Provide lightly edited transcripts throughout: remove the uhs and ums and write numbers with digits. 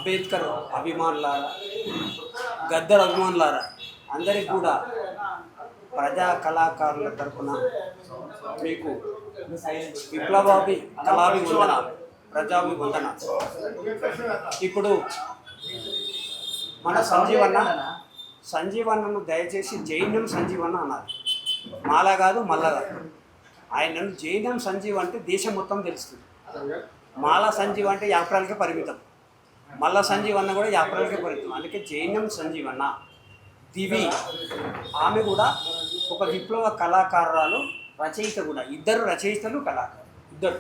అంబేద్కర్ అభిమానులారా, గద్దర్ అభిమానులారా అందరికీ కూడా ప్రజా కళాకారుల తరపున మీకు విప్లవాభి కళాభివందనాలు, ప్రజాభివందనాలు. ఇప్పుడు మన సంజీవన్నను దయచేసి జైనం సంజీవన్న అన్నారు. మాలా కాదు మల్ల కాదు. ఆయనను జైనం సంజీవ్ అంటే దేశం మొత్తం తెలుస్తుంది. మాలా సంజీవ్ అంటే యాప్రాలకే పరిమితం, మల్ల సంజీవన్న కూడా యాప్రాలకే పరిమితం. అందుకే జైనం సంజీవన్న. దివి ఆమె కూడా ఒక విప్లవ కళాకారురాలు, రచయిత కూడా. ఇద్దరు రచయితలు, కళాకారులు ఇద్దరు.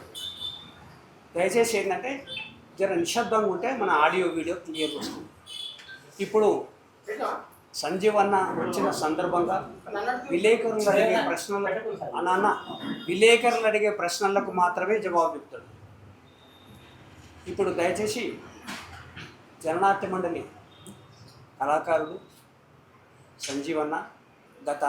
దయచేసి ఏంటంటే జర నిశ్శబ్దంగా ఉంటే మన ఆడియో వీడియో క్లియర్ వస్తుంది. ఇప్పుడు సంజీవన్న వచ్చిన సందర్భంగా విలేకరులు అడిగే విలేకరులు అడిగే ప్రశ్నలకు మాత్రమే జవాబు చెప్తాడు. ఇప్పుడు దయచేసి జననాట్య మండలి కళాకారుడు సంజీవన్న గత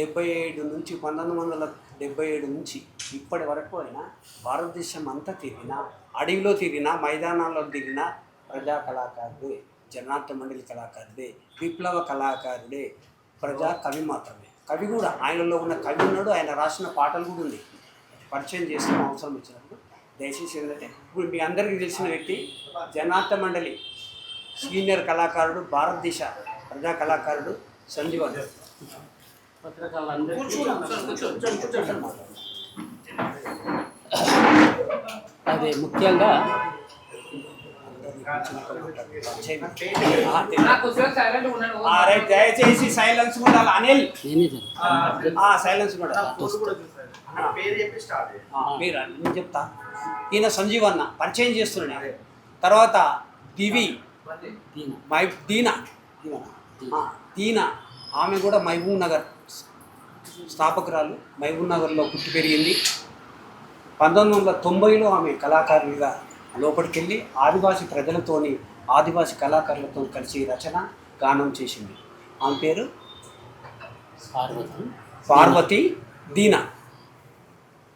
1977 నుంచి ఇప్పటి వరకు అయినా భారతదేశం అంతా తిరిగినా, అడవిలో తిరిగినా, మైదానాల్లో తిరిగినా ప్రజా కళాకారుడే, జననాట్య మండలి కళాకారుడే, విప్లవ కళాకారుడే, ప్రజా కవి మాత్రమే. కవి కూడా ఆయనలో ఉన్న కవి ఉన్నాడు, ఆయన రాసిన పాటలు కూడా ఉంది. పరిచయం చేస్తున్న అవసరం వచ్చినప్పుడు దయచేసి ఏంటంటే ఇప్పుడు మీ అందరికీ తెలిసిన వ్యక్తి జననాట్య మండలి సీనియర్ కళాకారుడు, భారతదేశ ప్రజా కళాకారుడు సంజీవన్న. అదే ముఖ్యంగా దయచేసి సైలెన్స్ ఉండాలి. అనిల్ సైలెన్స్ కూడా మీరు నేను చెప్తా. ఈయన సంజీవన్న పరిచయం చేస్తున్నాడు. తర్వాత దివి దీనా ఆమె కూడా మహబూబ్ నగర్ స్థాపకురాలు. మహబూబ్ నగర్లో పుట్టి పెరిగింది. 1990లో ఆమె కళాకారునిగా లోపలికి వెళ్ళి ఆదివాసీ ప్రజలతోని, ఆదివాసీ కళాకారులతో కలిసి రచన గానం చేసింది. ఆమె పేరు పార్వతి దీనా.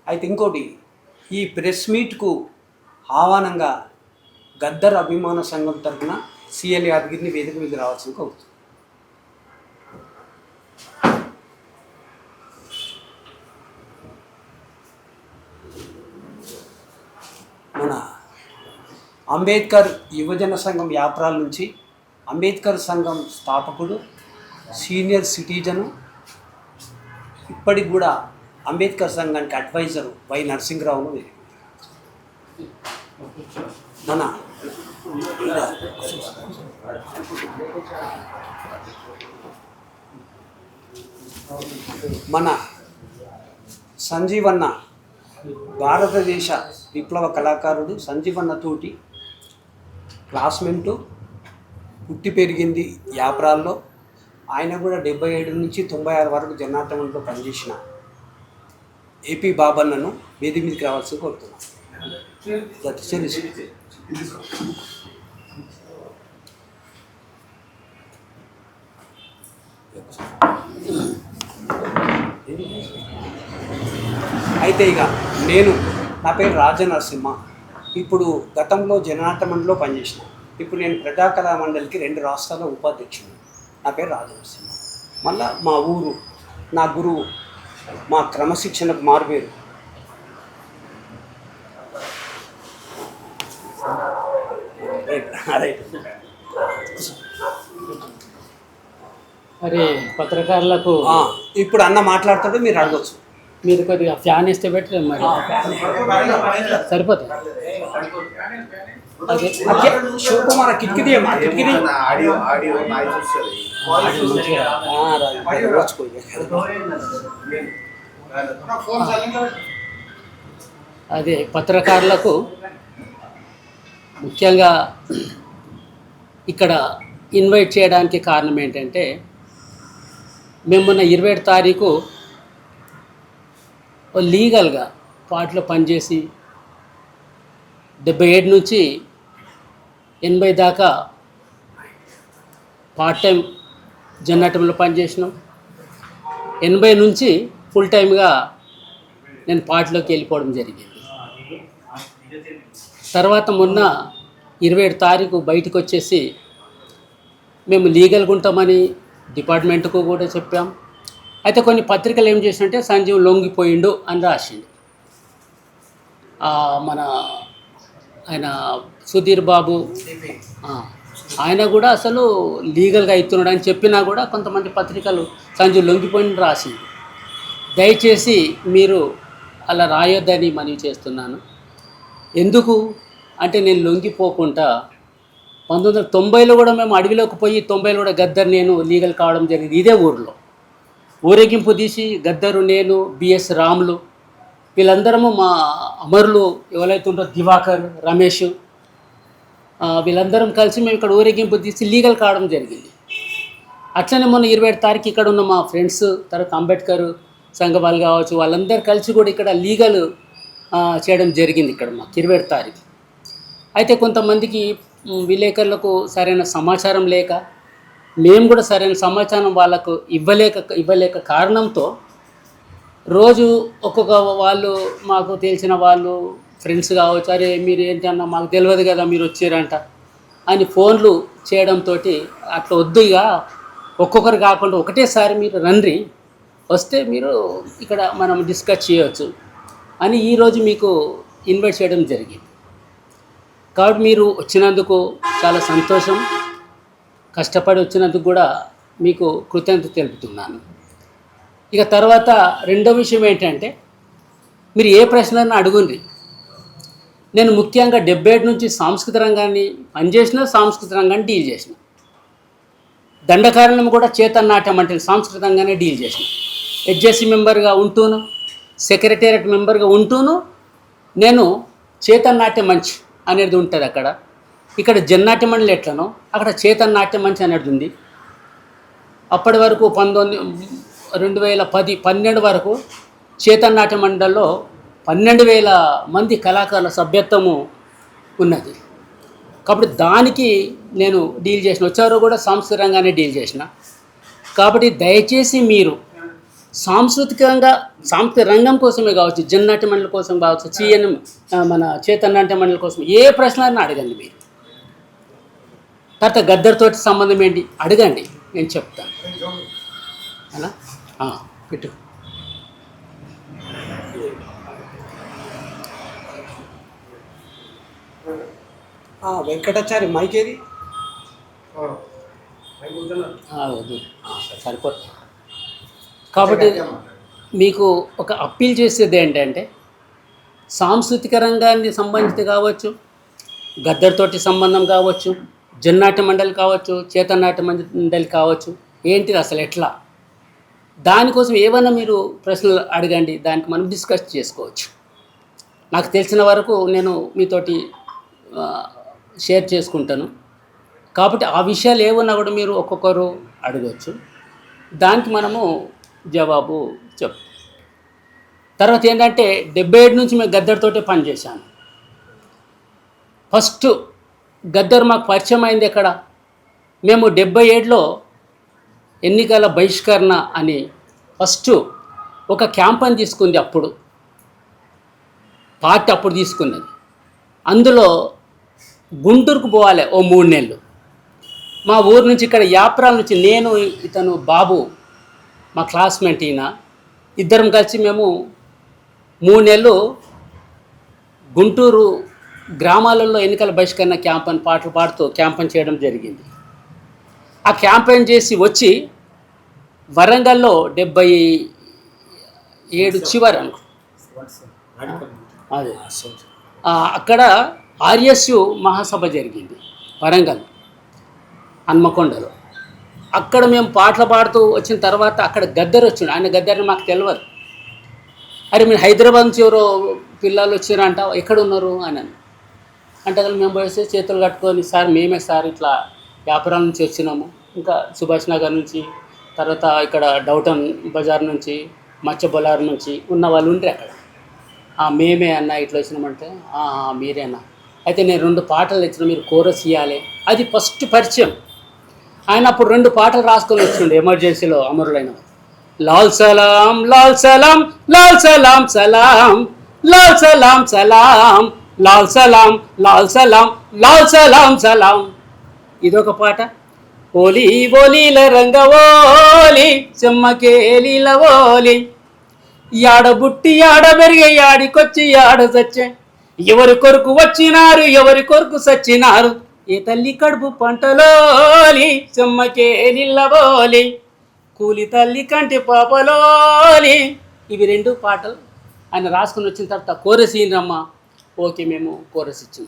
అయితే ఇంకోటి, ఈ ప్రెస్ మీట్కు ఆహ్వానంగా గద్దర్ అభిమాన సంఘం తరఫున సిఎల్ యాదగిరిని వేదిక మీద రావాల్సింది కోరుతుంది. మన అంబేద్కర్ యువజన సంఘం యాప్రాల నుంచి అంబేద్కర్ సంఘం స్థాపకుడు, సీనియర్ సిటిజను, ఇప్పటికి కూడా అంబేద్కర్ సంఘానికి అడ్వైజరు వై నరసింహరావును మన సంజీవన్న భారతదేశ విప్లవ కళాకారుడు. సంజీవన్నతోటి క్లాస్మేటు, పుట్టి పెరిగింది యాప్రాల్లో. ఆయన కూడా 77 నుంచి 96 వరకు జనార్దనంలో పనిచేసిన ఏపీ బాబన్నను వేది మీదకి రావాల్సి కోరుతున్నాను. అయితే ఇక నా పేరు రాజనరసింహ. ఇప్పుడు గతంలో జననాట్య మండలిలో పనిచేసిన. ఇప్పుడు నేను ప్రజా కళా మండలికి 2 రాష్ట్రాల ఉపాధ్యక్షుడు. నా పేరు రాజనరసింహ. మళ్ళా మా ఊరు, నా గురువు, మా క్రమశిక్షణకు మారుపేరు. మరి పత్రికారులకు ఇప్పుడు అన్న మాట్లాడుతుంటే మీరు అడగచ్చు. మీరు కొద్దిగా ఫ్యాన్ ఇస్తే పెట్టి మరి సరిపోతుంది. శివకుమార్ కిటికీ అదే పత్రికారులకు ముఖ్యంగా ఇక్కడ ఇన్వైట్ చేయడానికి కారణం ఏంటంటే, మేము మొన్న 27 తారీఖు లీగల్గా పార్టీలో పనిచేసి 77 నుంచి 80 దాకా పార్ట్ టైం జననాటంలో పనిచేసినాం. 80 నుంచి ఫుల్ టైమ్గా నేను పార్టీలోకి వెళ్ళిపోవడం జరిగింది. తర్వాత మొన్న 27 తారీఖు బయటకు వచ్చేసి మేము లీగల్గా ఉంటామని డిపార్ట్మెంట్కు కూడా చెప్పాం. అయితే కొన్ని పత్రికలు ఏం చేసినంటే సంజీవ్ లొంగిపోయిండు అని రాసిండు. మన ఆయన సుధీర్ బాబు ఆయన కూడా అసలు లీగల్గా అవుతున్నాడు అని చెప్పినా కూడా కొంతమంది పత్రికలు సంజీవ్ లొంగిపోయిండు రాసింది. దయచేసి మీరు అలా రాయొద్దని మనవి చేస్తున్నాను. ఎందుకు అంటే నేను లొంగిపోకుండా 1990లో కూడా మేము అడవిలోకి పోయి 90లో కూడా గద్దర్ నేను లీగల్ కావడం జరిగింది. ఇదే ఊరిలో ఊరేగింపు తీసి గద్దరు నేను బిఎస్ రాములు వీళ్ళందరము మా అమరులు ఎవరైతే ఉంటారో దివాకర్ రమేష్ వీళ్ళందరం కలిసి మేము ఇక్కడ ఊరేగింపు తీసి లీగల్ కావడం జరిగింది. అట్లనే మొన్న 27 తారీఖు ఇక్కడ ఉన్న మా ఫ్రెండ్స్ తర్వాత అంబేద్కర్ సంఘ వాళ్ళు కావచ్చు వాళ్ళందరూ కలిసి కూడా ఇక్కడ లీగల్ చేయడం జరిగింది ఇక్కడ మాకు 27 తారీఖు. అయితే కొంతమందికి విలేకరులకు సరైన సమాచారం లేక మేము కూడా సరైన సమాచారం వాళ్ళకు ఇవ్వలేక కారణంతో రోజు ఒక్కొక్క వాళ్ళు మాకు తెలిసిన వాళ్ళు ఫ్రెండ్స్ కావచ్చు, అరే మీరు ఏంటన్నా మాకు తెలియదు కదా మీరు వచ్చారంట అని ఫోన్లు చేయడంతో అట్లా వద్దు, ఇక ఒక్కొక్కరు కాకుండా ఒకటేసారి మీరు రండి, వస్తే మీరు ఇక్కడ మనం డిస్కస్ చేయవచ్చు అని ఈరోజు మీకు ఇన్వైట్ చేయడం జరిగింది. కాబట్టి మీరు వచ్చినందుకు చాలా సంతోషం, కష్టపడి వచ్చినందుకు కూడా మీకు కృతజ్ఞత తెలుపుతున్నాను. ఇక తర్వాత రెండో విషయం ఏంటంటే మీరు ఏ ప్రశ్నలను అడుగుండ్రి. నేను ముఖ్యంగా 77 నుంచి సాంస్కృతిక రంగాన్ని పనిచేసిన, సాంస్కృతిక రంగాన్ని డీల్ చేసిన, దండకారణం కూడా చేతన్నాట్యం అంటే సాంస్కృతిక రంగానే డీల్ చేసిన. హెచ్జేసీ మెంబర్గా ఉంటూను, సెక్రటేరియట్ మెంబర్గా ఉంటూను నేను చేతన్నాట్య మంచ్ అనేది ఉంటుంది అక్కడ. ఇక్కడ జన్నాట్య మండలి ఎట్లనో అక్కడ చేతన్నాట్య మంచ్ అనేది ఉంది. అప్పటి వరకు 2012 వరకు చేతన్నాట్య మండలిలో 12,000 మంది కళాకారుల సభ్యత్వము ఉన్నది. కాబట్టి దానికి నేను డీల్ చేసిన, వచ్చారో కూడా సాంస్కృతిక రంగానే డీల్ చేసిన. కాబట్టి దయచేసి మీరు సాంస్కృతిక రంగం కోసమే కావచ్చు, జన్నాట్య మండలి కోసం కావచ్చు, మన చేతన్నాట్య మండలి కోసం ఏ ప్రశ్నలను అడగండి. మీరు తర్వాత గద్దర్తోటి సంబంధం ఏంటి అడగండి, నేను చెప్తాను. అలా పెట్టు. వెంకటాచారి మైకేది సరిపోతుంది. కాబట్టి మీకు ఒక అప్పీల్ చేసేది ఏంటంటే సాంస్కృతిక రంగానికి సంబంధిత కావచ్చు, గద్దర్తోటి సంబంధం కావచ్చు, జన్నాట్య మండలి కావచ్చు, చేతనాట్య మండలి కావచ్చు, ఏంటిది అసలు ఎట్లా, దానికోసం ఏమైనా మీరు ప్రశ్నలు అడగండి, దానికి మనం డిస్కస్ చేసుకోవచ్చు. నాకు తెలిసిన వరకు నేను మీతోటి షేర్ చేసుకుంటాను. కాబట్టి ఆ విషయాలు ఏమన్నా కూడా మీరు ఒక్కొక్కరు అడగవచ్చు, దానికి మనము జవాబు చెప్తాం. తర్వాత ఏంటంటే 77 నుంచి మేము గద్దర్తోటే పనిచేశాను. ఫస్ట్ గద్దర్ మాకు పరిచయం అయింది ఎక్కడ, మేము 77లో ఎన్నికల బహిష్కరణ అని ఫస్ట్ ఒక క్యాంపెయిన్ తీసుకుంది. అప్పుడు పార్టీ అప్పుడు తీసుకున్నది. అందులో గుంటూరుకు పోవాలి ఓ 3 నెలలు. మా ఊరు నుంచి ఇక్కడ యాప్రాల నుంచి నేను ఇతను బాబు మా క్లాస్మేట్ ఈయన ఇద్దరం కలిసి మేము 3 నెలలు గుంటూరు గ్రామాలలో ఎన్నికల బహిష్కరణ క్యాంపెయిన్ పాటలు పాడుతూ క్యాంపెయిన్ చేయడం జరిగింది. ఆ క్యాంపెయిన్ చేసి వచ్చి వరంగల్లో 77 చివరి అనుకో అదే అక్కడ ఆర్ఎస్యు మహాసభ జరిగింది వరంగల్ హన్మకొండలో. అక్కడ మేము పాటలు పాడుతూ వచ్చిన తర్వాత అక్కడ గద్దర్ వచ్చిండు. ఆయన గద్దర్ని మాకు తెలియదు. అరే మీరు హైదరాబాద్ నుంచి ఎవరో పిల్లలు వచ్చారంట, ఎక్కడ ఉన్నారు అని అంటే మేము పోయేసి చేతులు కట్టుకొని, సార్ మేమే సార్ ఇట్లా వ్యాపారాల నుంచి వచ్చినాము, ఇంకా సుభాష్ నగర్ నుంచి, తర్వాత ఇక్కడ డౌటన్ బజార్ నుంచి, మచ్చబొలార్ నుంచి ఉన్న వాళ్ళు ఉంటే అక్కడ మేమే అన్న ఇట్లా వచ్చినామంటే మీరేనా, అయితే నేను 2 పాటలు తెచ్చిన, మీరు కోరస్ ఇవ్వాలి. అది ఫస్ట్ పరిచయం. ఆయన అప్పుడు 2 పాటలు రాసుకొని వచ్చిండు ఎమర్జెన్సీలో అమరులైన. లాల్ సలాం లాల్ సలాం లాల్ సలాం సలాం లాల్ సలాం సలాం లాల్ సలాం లాల్ సలాం లాల్ సలాం సలాం. ఇదొక పాట. ఓలి ఓలీల రంగవోలి చెమ్మకేలీల ఓలి, యాడ బుట్టి యాడ పెరిగే యాడికొచ్చి యాడ సచ్చే, ఎవరి కొరకు వచ్చినారు ఎవరి కొరకు సచ్చినారు, ఏ తల్లి కడుపు పంటలోలి చెమ్మకేలీలవోలి, కూలి తల్లి కంటి పాపలోలి. ఇవి 2 పాటలు ఆయన రాసుకొని వచ్చిన తర్వాత కోరస్ ఈయనమ్మ. ఓకే, మేము కోరస్ ఇచ్చాం.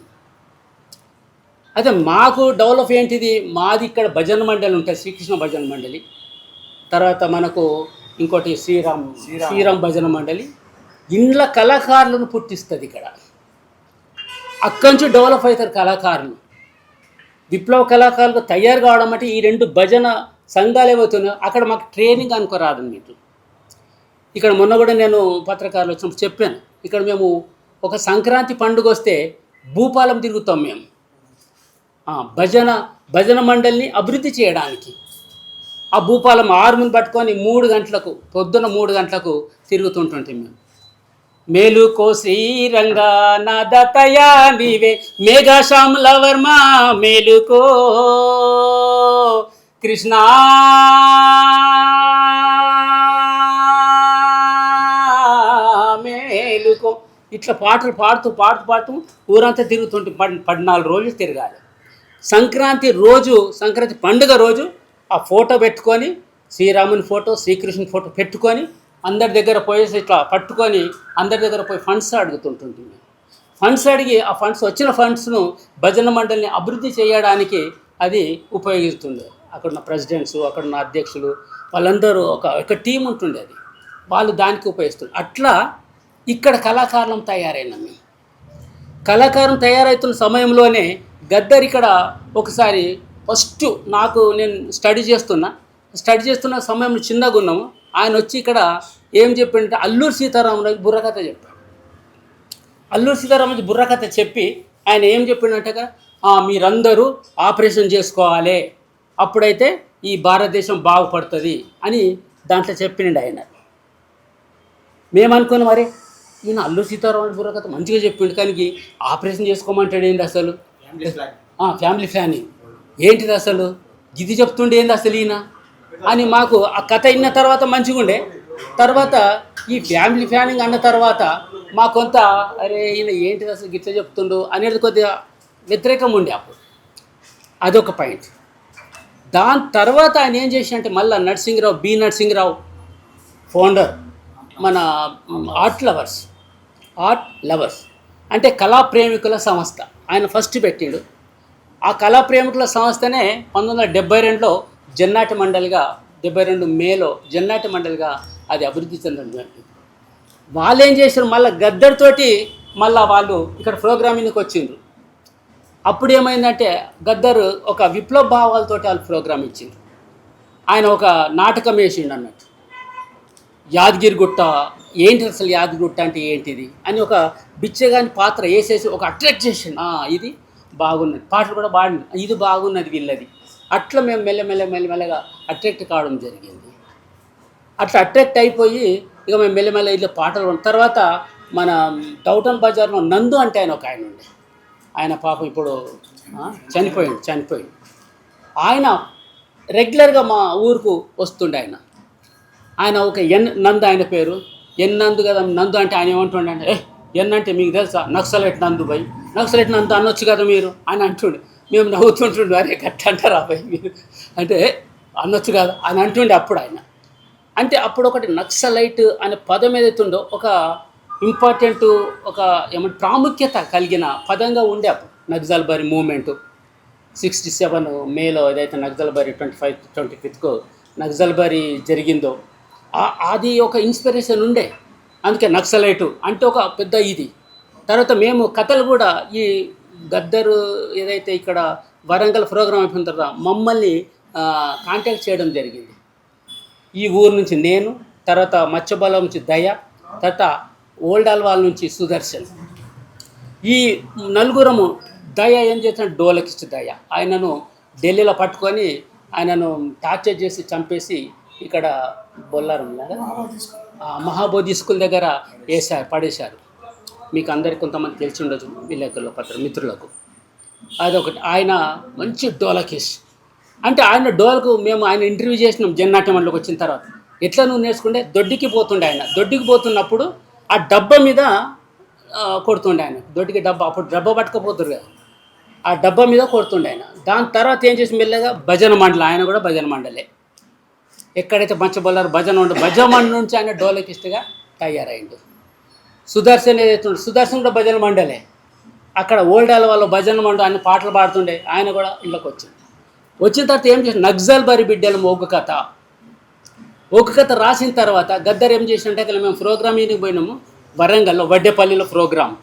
అయితే మాకు డెవలప్ ఏంటిది, మాది ఇక్కడ భజన మండలి ఉంటుంది, శ్రీకృష్ణ భజన మండలి. తర్వాత మనకు ఇంకోటి శ్రీరామ్ భజన మండలి. ఇండ్ల కళాకారులను పుట్టిస్తుంది ఇక్కడ. అక్కడి నుంచి డెవలప్ అవుతారు కళాకారులు, విప్లవ కళాకారులు తయారు కావడం అంటే ఈ 2 భజన సంఘాలు ఏమవుతున్నాయో అక్కడ మాకు ట్రైనింగ్ అనుకోరాదు. మీకు ఇక్కడ మొన్న కూడా నేను పత్రికారులు వచ్చినప్పుడు చెప్పాను, ఇక్కడ మేము ఒక సంక్రాంతి పండుగ వస్తే భూపాలం తిరుగుతాం మేము భజన మండలిని అభివృద్ధి చేయడానికి. ఆ భూపాలం ఆర్మిని పట్టుకొని 3 గంటలకు పొద్దున 3 గంటలకు తిరుగుతుంటుంటాం మేము. మేలుకో శ్రీరంగా నా దతయా నీవే మేఘాశ్యాముల వర్మ, మేలుకో కృష్ణ మేలుకో. ఇట్లా పాటలు పాడుతూ ఊరంతా తిరుగుతుంటే 14 రోజులు తిరగాలి. సంక్రాంతి పండుగ రోజు ఆ ఫోటో పెట్టుకొని, శ్రీరాముని ఫోటో శ్రీకృష్ణుని ఫోటో పెట్టుకొని అందరి దగ్గర పోయేసి ఇట్లా పట్టుకొని అందరి దగ్గర పోయి ఫండ్స్ అడుగుతుంటుంది. ఫండ్స్ అడిగి ఆ వచ్చిన ఫండ్స్ను భజన మండలిని అభివృద్ధి చేయడానికి అది ఉపయోగిస్తుంది. అక్కడున్న ప్రెసిడెంట్స్, అక్కడున్న అధ్యక్షులు వాళ్ళందరూ ఒక టీం ఉంటుండే, అది వాళ్ళు దానికి ఉపయోగిస్తుంది. అట్లా ఇక్కడ కళాకారులం తయారైనాం మేము. కళాకారం తయారవుతున్న సమయంలోనే గద్దర్ ఇక్కడ ఒకసారి ఫస్ట్ నేను స్టడీ చేస్తున్న సమయంలో చిన్నగా ఉన్నాము. ఆయన వచ్చి ఇక్కడ ఏం చెప్పిందంటే అల్లూరి సీతారామరాజు బుర్రకథ చెప్పాడు. అల్లూరి సీతారామరాజు బుర్రకథ చెప్పి ఆయన ఏం చెప్పిండంటే, మీరందరూ ఆపరేషన్ చేసుకోవాలి, అప్పుడైతే ఈ భారతదేశం బాగుపడుతుంది అని దాంట్లో చెప్పిండు ఆయన. మేమనుకున్నాం, మరి ఈయన అల్లూరి సీతారామరాజు బుర్రకథ మంచిగా చెప్పిండు, కానీ ఆపరేషన్ చేసుకోమంటాడు ఏంటి అసలు, ఫ్యామిలీ ప్లానింగ్ ఏంటిది అసలు, ఇది చెప్తుండే ఏంది అసలు ఈయన అని మాకు ఆ కథ విన్న తర్వాత మంచిగా ఉండే. తర్వాత ఈ ఫ్యామిలీ ప్లానింగ్ అన్న తర్వాత మా కొంత అరే ఈయన ఏంటిది అసలు గిట్ల చెప్తుండు అనేది కొద్దిగా వ్యతిరేకం ఉండే అప్పుడు. అదొక పాయింట్. దాని తర్వాత ఆయన ఏం చేసి అంటే మళ్ళీ నరసింహరావు ఫౌండర్ మన ఆర్ట్ లవర్స్ అంటే కళా ప్రేమికుల సంస్థ ఆయన ఫస్ట్ పెట్టిండు. ఆ కళా ప్రేమికుల సంస్థనే 1972లో జన్నాటి మండలిగా 72 మేలో జన్నాటి మండలిగా అది అభివృద్ధి చెందడం. వాళ్ళు ఏం చేశారు, మళ్ళీ గద్దర్ తోటి వాళ్ళు ఇక్కడ ప్రోగ్రామింగ్కి వచ్చిండ్రు. అప్పుడు ఏమైందంటే గద్దర్ ఒక విప్లవ భావాలతో వాళ్ళు ప్రోగ్రామ్ ఇచ్చిండ్రు. ఆయన ఒక నాటకం వేసిండు అన్నట్టు, యాదగిరిగుట్ట ఏంటి అసలు, యాదగిరిగుట్ట అంటే ఏంటిది అని ఒక బిచ్చగాని పాత్ర వేసేసి ఒక అట్రాక్ట్ చేసిండు. ఇది బాగున్నది, పాటలు కూడా బాగుంది, ఇది బాగున్నది వీళ్ళది. అట్లా మేము మెల్లమెల్లగా అట్రాక్ట్ కావడం జరిగింది. అట్లా అట్రాక్ట్ అయిపోయి ఇక మేము మెల్లమెల్ల ఇట్లా పాటలు తర్వాత మన టౌటన్ బజార్లో నందు అంటే ఒక ఆయన ఉండే, ఆయన పాపం ఇప్పుడు చనిపోయింది. ఆయన రెగ్యులర్గా మా ఊరుకు వస్తుండే. ఆయన ఒక నందు ఆయన పేరు, నందు కదా. నందు అంటే ఆయన ఏమంటుండే అంటే, అంటే మీకు తెలుసా నక్సలైట్ నందు అనొచ్చు కదా మీరు అని అంటుండే. మేము నవ్వుతుంటుండే, అరే గట్ట అంటారా అబ్బాయి మీరు అంటే అనొచ్చు కదా అని అంటుండే అప్పుడు ఆయన. అంటే అప్పుడు ఒకటి నక్సలైట్ అనే పదం ఏదైతుందో ఒక ఇంపార్టెంట్ ప్రాముఖ్యత కలిగిన పదంగా ఉండే అప్పుడు. నక్సల్బరీ మూమెంట్ 67 మేలో ఏదైతే నక్సల్బరీ 25th నక్సల్బరీ జరిగిందో అది ఒక ఇన్స్పిరేషన్ ఉండే. అందుకే నక్సలైటు అంటే ఒక పెద్ద ఇది. తర్వాత మేము కథలు కూడా ఈ గద్దరు ఏదైతే ఇక్కడ వరంగల్ ప్రోగ్రాం అయిపోయిన తర్వాత మమ్మల్ని కాంటాక్ట్ చేయడం జరిగింది. ఈ ఊరు నుంచి నేను, తర్వాత మచ్చబలం నుంచి దయ, తర్వాత ఓల్డ్ అల్వాల్ నుంచి సుదర్శన్, ఈ నలుగురము. దయ ఏం చేసిన డోలకిస్ట్ దయ ఆయనను ఢిల్లీలో పట్టుకొని ఆయనను టార్చర్ చేసి చంపేసి ఇక్కడ బొల్లారం మహాబోధి స్కూల్ దగ్గర పడేశారు. మీకు అందరికి కొంతమంది తెలిసి ఉండొచ్చు విలేకరుల మిత్రులకు. అదొకటి. ఆయన మంచి డోలకిస్. అంటే ఆయన డోలకు మేము ఆయన ఇంటర్వ్యూ చేసినాం జన్నాట్యమంలోకి వచ్చిన తర్వాత. ఎట్లా నువ్వు నేర్చుకుంటే దొడ్డికి పోతుండే ఆయన. దొడ్డికి పోతున్నప్పుడు ఆ డబ్బా మీద కొడుతుండే ఆయన. దొడ్డికి డబ్బా, అప్పుడు డబ్బా పట్టుకపోతురు కదా, ఆ డబ్బా మీద కొడుతుండే ఆయన. దాని తర్వాత ఏం చేసి మెల్లగా భజన మండలి, ఆయన కూడా భజన మండలే. ఎక్కడైతే మంచి బొల్లరు భజన ఉండే భజన మండలి నుంచి ఆయన డోలకిస్ట్గా తయారైండు. సుదర్శన్ ఏదైతే సుదర్శన్ కూడా భజన మండలే. అక్కడ ఓల్డాల వాళ్ళ భజన మండలి ఆయన పాటలు పాడుతుండే. ఆయన కూడా ఇళ్ళకి వచ్చింది. వచ్చిన తర్వాత ఏం చేసి నక్సల్ బరి బిడ్డలు ఒక్క కథ రాసిన తర్వాత గద్దర్ ఏం చేసినట్టే అక్కడ మేము ప్రోగ్రామింగ్కి పోయినాము వరంగల్లో, వడ్డేపల్లిలో ప్రోగ్రామ్.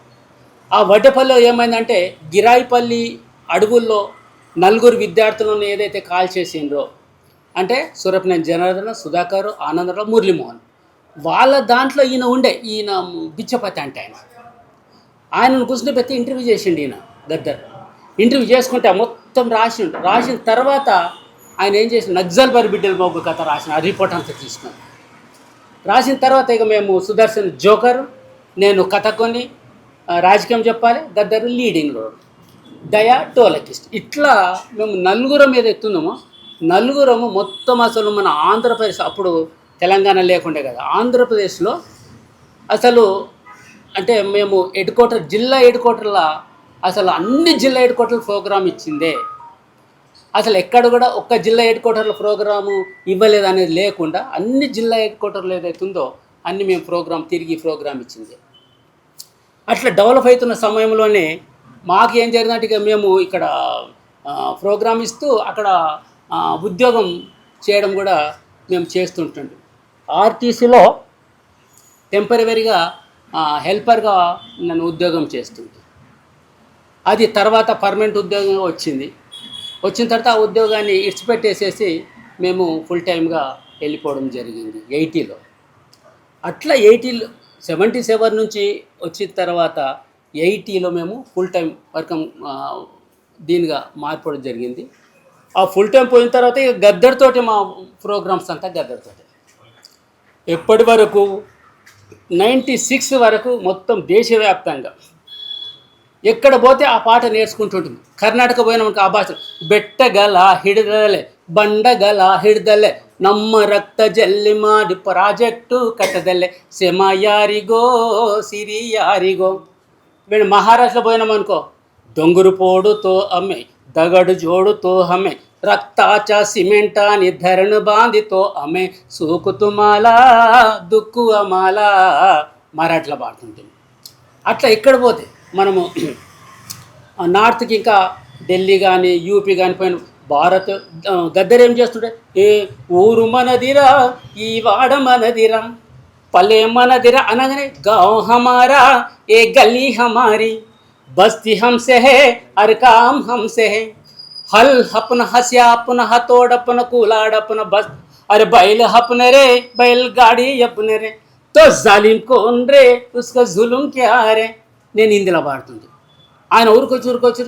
ఆ వడ్డేపల్లిలో ఏమైందంటే గిరాయిపల్లి అడవుల్లో 4 విద్యార్థులను ఏదైతే కాల్ చేసిండ్రో, అంటే సూరపనేని జనార్దన, సుధాకర్, ఆనందరావు, మురళీమోహన్, వాళ్ళ దాంట్లో ఈయన బిచ్చపతి అంటే ఆయనను కూర్చుని పెట్టి ఇంటర్వ్యూ చేసిండు ఈయన గద్దర్. ఇంటర్వ్యూ చేసుకుంటే మొత్తం రాసిన తర్వాత ఆయన ఏం చేసి నక్సల్ బరి బిడ్డలు ఒక కథ రాసిన, ఆ రిపోర్ట్ అంతా తీసుకున్నాం. రాసిన తర్వాత ఇక మేము సుదర్శన్ జోకర్, నేను కథకొని రాజకీయం చెప్పాలి, గద్దరు లీడింగ్ రోడ్, దయా డోలకిస్ట్. ఇట్లా మేము నలుగురం మీద ఎత్తున్నామో, నలుగురము మొత్తం అసలు మన ఆంధ్రప్రదేశ్, అప్పుడు తెలంగాణ లేకుండే కదా, ఆంధ్రప్రదేశ్లో అసలు అంటే మేము జిల్లా హెడ్ క్వార్టర్లో అసలు అన్ని జిల్లా హెడ్ క్వార్టర్ల ప్రోగ్రామ్ ఇచ్చిందే. అసలు ఎక్కడ కూడా ఒక్క జిల్లా హెడ్ క్వార్టర్ల ప్రోగ్రాము ఇవ్వలేదు అనేది లేకుండా అన్ని జిల్లా హెడ్ క్వార్టర్లు ఏదైతే ఉందో అన్ని మేము తిరిగి ప్రోగ్రామ్ ఇచ్చింది. అట్లా డెవలప్ అవుతున్న సమయంలోనే మాకు ఏం జరిగిందంటే ఇక మేము ఇక్కడ ప్రోగ్రామ్ ఇస్తూ అక్కడ ఉద్యోగం చేయడం కూడా మేము చేస్తుంటుండే. ఆర్టీసీలో టెంపరవరీగా హెల్పర్గా నన్ను ఉద్యోగం చేస్తుంది. అది తర్వాత పర్మనెంట్ ఉద్యోగంగా వచ్చిన తర్వాత ఆ ఉద్యోగాన్ని ఇడిచిపెట్టేసేసి మేము ఫుల్ టైమ్గా వెళ్ళిపోవడం జరిగింది 80లో. అట్లా 77 నుంచి వచ్చిన తర్వాత 80లో మేము ఫుల్ టైం వర్క్ దీనిగా మారిపోవడం జరిగింది. ఆ ఫుల్ టైం పోయిన తర్వాత ఇక గద్దర్తోటి మా ప్రోగ్రామ్స్ అంతా గద్దర్తోటి ఎప్పటి వరకు 96 వరకు మొత్తం దేశవ్యాప్తంగా ఎక్కడ పోతే ఆ పాట నేర్చుకుంటుంటుంది. కర్ణాటక పోయినామనుకో ఆ భాష బెట్టగల ಹಿಡಿದಲೆ ಬಂಡಗಲ ಹಿಡಿದಲೆ ನಮ್ಮ ರಕ್ತ ಜಲ್ಲಿ ಮಾಡಿ ಪ್ರಾಜೆಕ್ಟು ಕಟ್ಟದಲೆ సెమ యారిగో సిరి యారిగో. వీళ్ళు మహారాష్ట్ర పోయినామనుకో దొంగురు పోడుతో అమ్మే దగడు జోడుతో హమే రక్తాచ సిమెంటాని ధరణ బాంధితో అమ్మే సూకుతుమాలా దుక్కు అమాలా మరాఠీలో పాడుతుంటుంది. అట్లా ఎక్కడ పోతే మనము నార్త్కి ఇంకా ఢిల్లీ కానీ యూపీ కానీ పోయిన భారత్ గద్దర్ ఏం చేస్తుంటే ఏ ఊరు మనదిరా ఈ వాడ మనదిరా పల్లె మనదిరా అనగానే గావ్ హమారా ఏ గల్లీ హమారీ బస్తీ హంసే హే హర్ కామ్ హంసే హే హల్ హప్న హస్యా అప్న హతోడ్ అప్న కూలాడ్ అప్న బస్ అరే బైల్ హప్న రే బైల్ గాడి అప్న రే తో జాలిం కోన్ రే ఉస్కా జులుం క్యా రే. నేను హిందీలో పాడుతుంది. ఆయన ఊరుకొచ్చి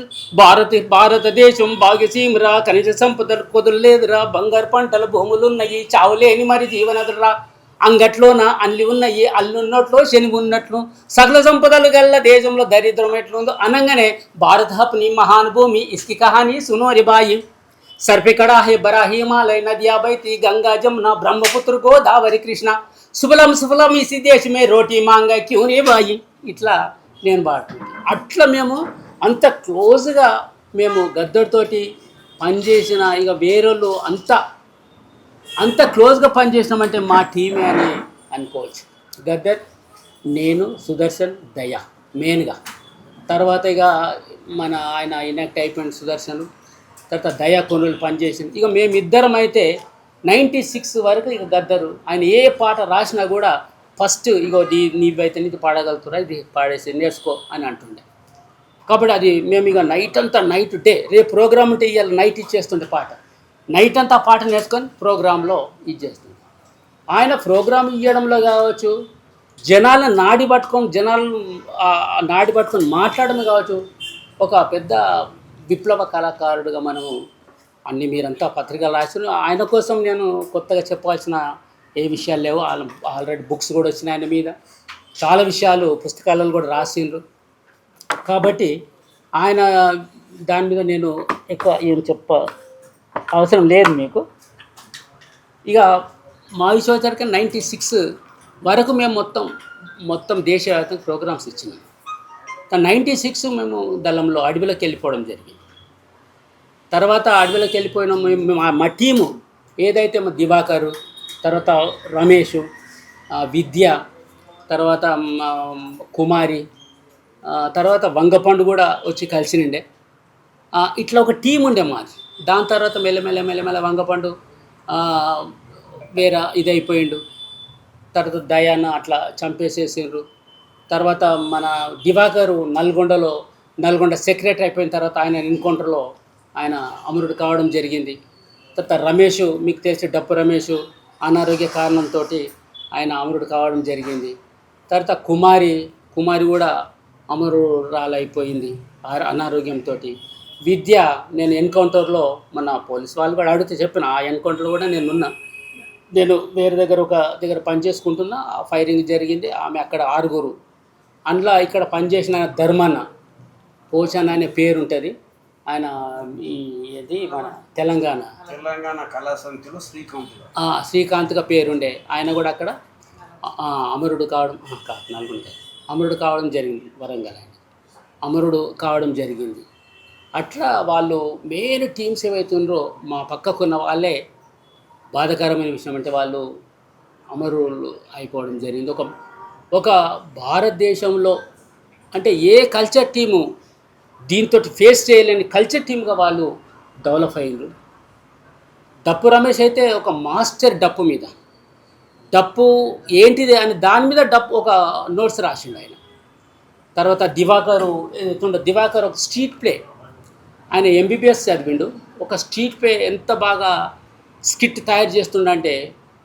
భారతదేశం భాగ్యసీమరా, ఖనిజ సంపదలు కొదులేదురా, బంగారు పంటల భూములున్నాయి, చావులేని మరి జీవనదురా, అంగట్లోన అల్లి ఉన్నాయి, అల్లున్నట్లు శనివి ఉన్నట్లు, సకల సంపదలు గల్ల దేశంలో దరిద్రం ఎట్లుందో అనగానే భారత హప్ని మహాన్ భూమి ఇస్కి కహాని సునోరి బాయి సర్పే కడాహే బరా హిమాలయ నదియా బైతి గంగా జమున బ్రహ్మపుత్ర గోదావరి కృష్ణ సుబలం ఇసి దేశమే రోటీ మాంగా క్యూనే బాయి. ఇట్లా నేను పాడుతుంది. అట్లా మేము అంత క్లోజ్గా మేము గద్దర్తోటి పనిచేసిన ఇక వేరేళ్ళు అంత క్లోజ్గా పనిచేసినామంటే మా టీమే అని అనుకోవచ్చు. గద్దర్, నేను, సుదర్శన్, దయ మెయిన్గా. తర్వాత ఇక ఆయన ఇనాక్ట్ అయిపోయిన సుదర్శన్, తర్వాత దయ కొనులు పనిచేసింది. ఇక మేమిద్దరం అయితే 96 వరకు ఇక గద్దరు ఆయన ఏ పాట రాసినా కూడా ఫస్ట్ ఇగో నీవైతే నీది పాడగలుగుతురా, ఇది పాడేసి నేర్చుకో అని అంటుండే. కాబట్టి అది మేము ఇక నైట్ డే రేపు ప్రోగ్రామ్ ఉంటే ఇవాళ నైట్ ఇచ్చేస్తుండే పాట, నైట్ అంతా పాట నేర్చుకొని ప్రోగ్రాంలో ఇచ్చేస్తుంది. ఆయన ప్రోగ్రాం ఇవ్వడంలో కావచ్చు, జనాలను నాడి పట్టుకొని మాట్లాడడం కావచ్చు, ఒక పెద్ద విప్లవ కళాకారుడుగా మనము అన్ని మీరంతా పత్రికలు రాసిన ఆయన కోసం నేను కొత్తగా చెప్పాల్సిన ఏ విషయాలు లేవు. ఆల్రెడీ బుక్స్ కూడా వచ్చినాయి ఆయన మీద. చాలా విషయాలు పుస్తకాలలో కూడా రాసిండ్రు. కాబట్టి ఆయన దాని మీద నేను ఎక్కువ ఏం అవసరం లేదు మీకు. ఇక మా విశ్వవిద్యాలయం 96 వరకు మేము మొత్తం దేశవ్యాప్తంగా ప్రోగ్రామ్స్ ఇచ్చినాం. 96 మేము దళంలో అడవిలోకి వెళ్ళిపోవడం జరిగింది. తర్వాత అడవిలోకి వెళ్ళిపోయినాం మా టీము ఏదైతే మా దివాకరు, తర్వాత రమేష్, విద్య, తర్వాత కుమారి, తర్వాత వంగపండు కూడా వచ్చి కలిసినుండే. ఇట్లా ఒక టీం ఉండే మాది. దాని తర్వాత మెల్లమెల్ల వంగపండు వేరే ఇదైపోయిండు. తర్వాత దయాన్న అట్లా చంపేసేసిండ్రు. తర్వాత మన దివాకరు నల్గొండ సెక్రటరీ అయిపోయిన తర్వాత ఆయన ఎన్కౌంటర్లో ఆయన అమరుడు కావడం జరిగింది. తర్వాత రమేష్, మీకు తెలిసి డప్పు రమేష్ అనారోగ్య కారణంతో ఆయన అమరుడు కావడం జరిగింది. తర్వాత కుమారి కూడా అమరురాలైపోయింది అనారోగ్యంతో. విద్య, నేను ఎన్కౌంటర్లో మన పోలీస్ వాళ్ళు కూడా అడిగితే చెప్పిన, ఆ ఎన్కౌంటర్లో కూడా నేను వేరే దగ్గర పనిచేసుకుంటున్నా, ఫైరింగ్ జరిగింది. ఆమె అక్కడ 6. అందులో ఇక్కడ పనిచేసిన ధర్మన్న పోషణ అనే పేరు ఉంటుంది. ఆయన మన తెలంగాణ కళా సమితిలో శ్రీకాంత్గా పేరుండే. ఆయన కూడా అక్కడ అమరుడు కావడం జరిగింది. వరంగల్ ఆయన అమరుడు కావడం జరిగింది. అట్లా వాళ్ళు మెయిన్ టీమ్స్ ఏవైతుండ్రో మా పక్కకున్న వాళ్ళే బాధాకరమైన విషయం. అంటే వాళ్ళు అమరులు అయిపోవడం జరిగింది. ఒక భారతదేశంలో అంటే ఏ కల్చర్ టీము దీంతో ఫేస్ చేయలేని కల్చర్ టీమ్గా వాళ్ళు డెవలప్ అయ్యారు. డప్పు రమేష్ అయితే ఒక మాస్టర్ డప్పు మీద, డప్పు ఏంటిది అని దాని మీద ఒక నోట్స్ రాసిండు ఆయన. తర్వాత దివాకర్ ఒక స్ట్రీట్ ప్లే, ఆయన ఎంబీబీఎస్ చదివిండు. ఒక స్ట్రీట్ ప్లే ఎంత బాగా స్కిట్ తయారు చేస్తుండంటే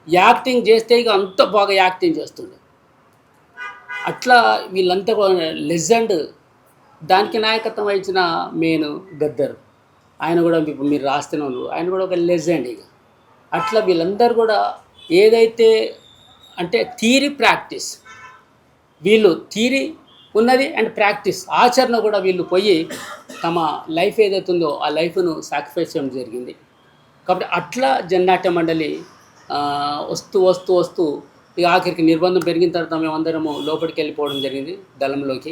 యాక్టింగ్ చేస్తే ఇక అంత బాగా యాక్టింగ్ చేస్తుండే. అట్లా వీళ్ళంతా లెజెండ్. దానికి నాయకత్వం వహించిన మెయిన్ గద్దర్, ఆయన కూడా మీరు రాస్తున్నారు, ఆయన కూడా ఒక లెజెండ్. ఇక అట్లా వీళ్ళందరూ కూడా ఏదైతే అంటే థియరీ ప్రాక్టీస్, వీళ్ళు థియరీ ఉన్నది అండ్ ప్రాక్టీస్ ఆచరణ కూడా వీళ్ళు పోయి తమ లైఫ్ ఏదైతే ఉందో ఆ లైఫ్ను సాక్రిఫైస్ చేయడం జరిగింది. కాబట్టి అట్లా జననాట్య మండలి వస్తూ ఇక ఆఖరికి నిర్బంధం పెరిగిన తర్వాత మేమందరము లోపలికి వెళ్ళిపోవడం జరిగింది దళంలోకి.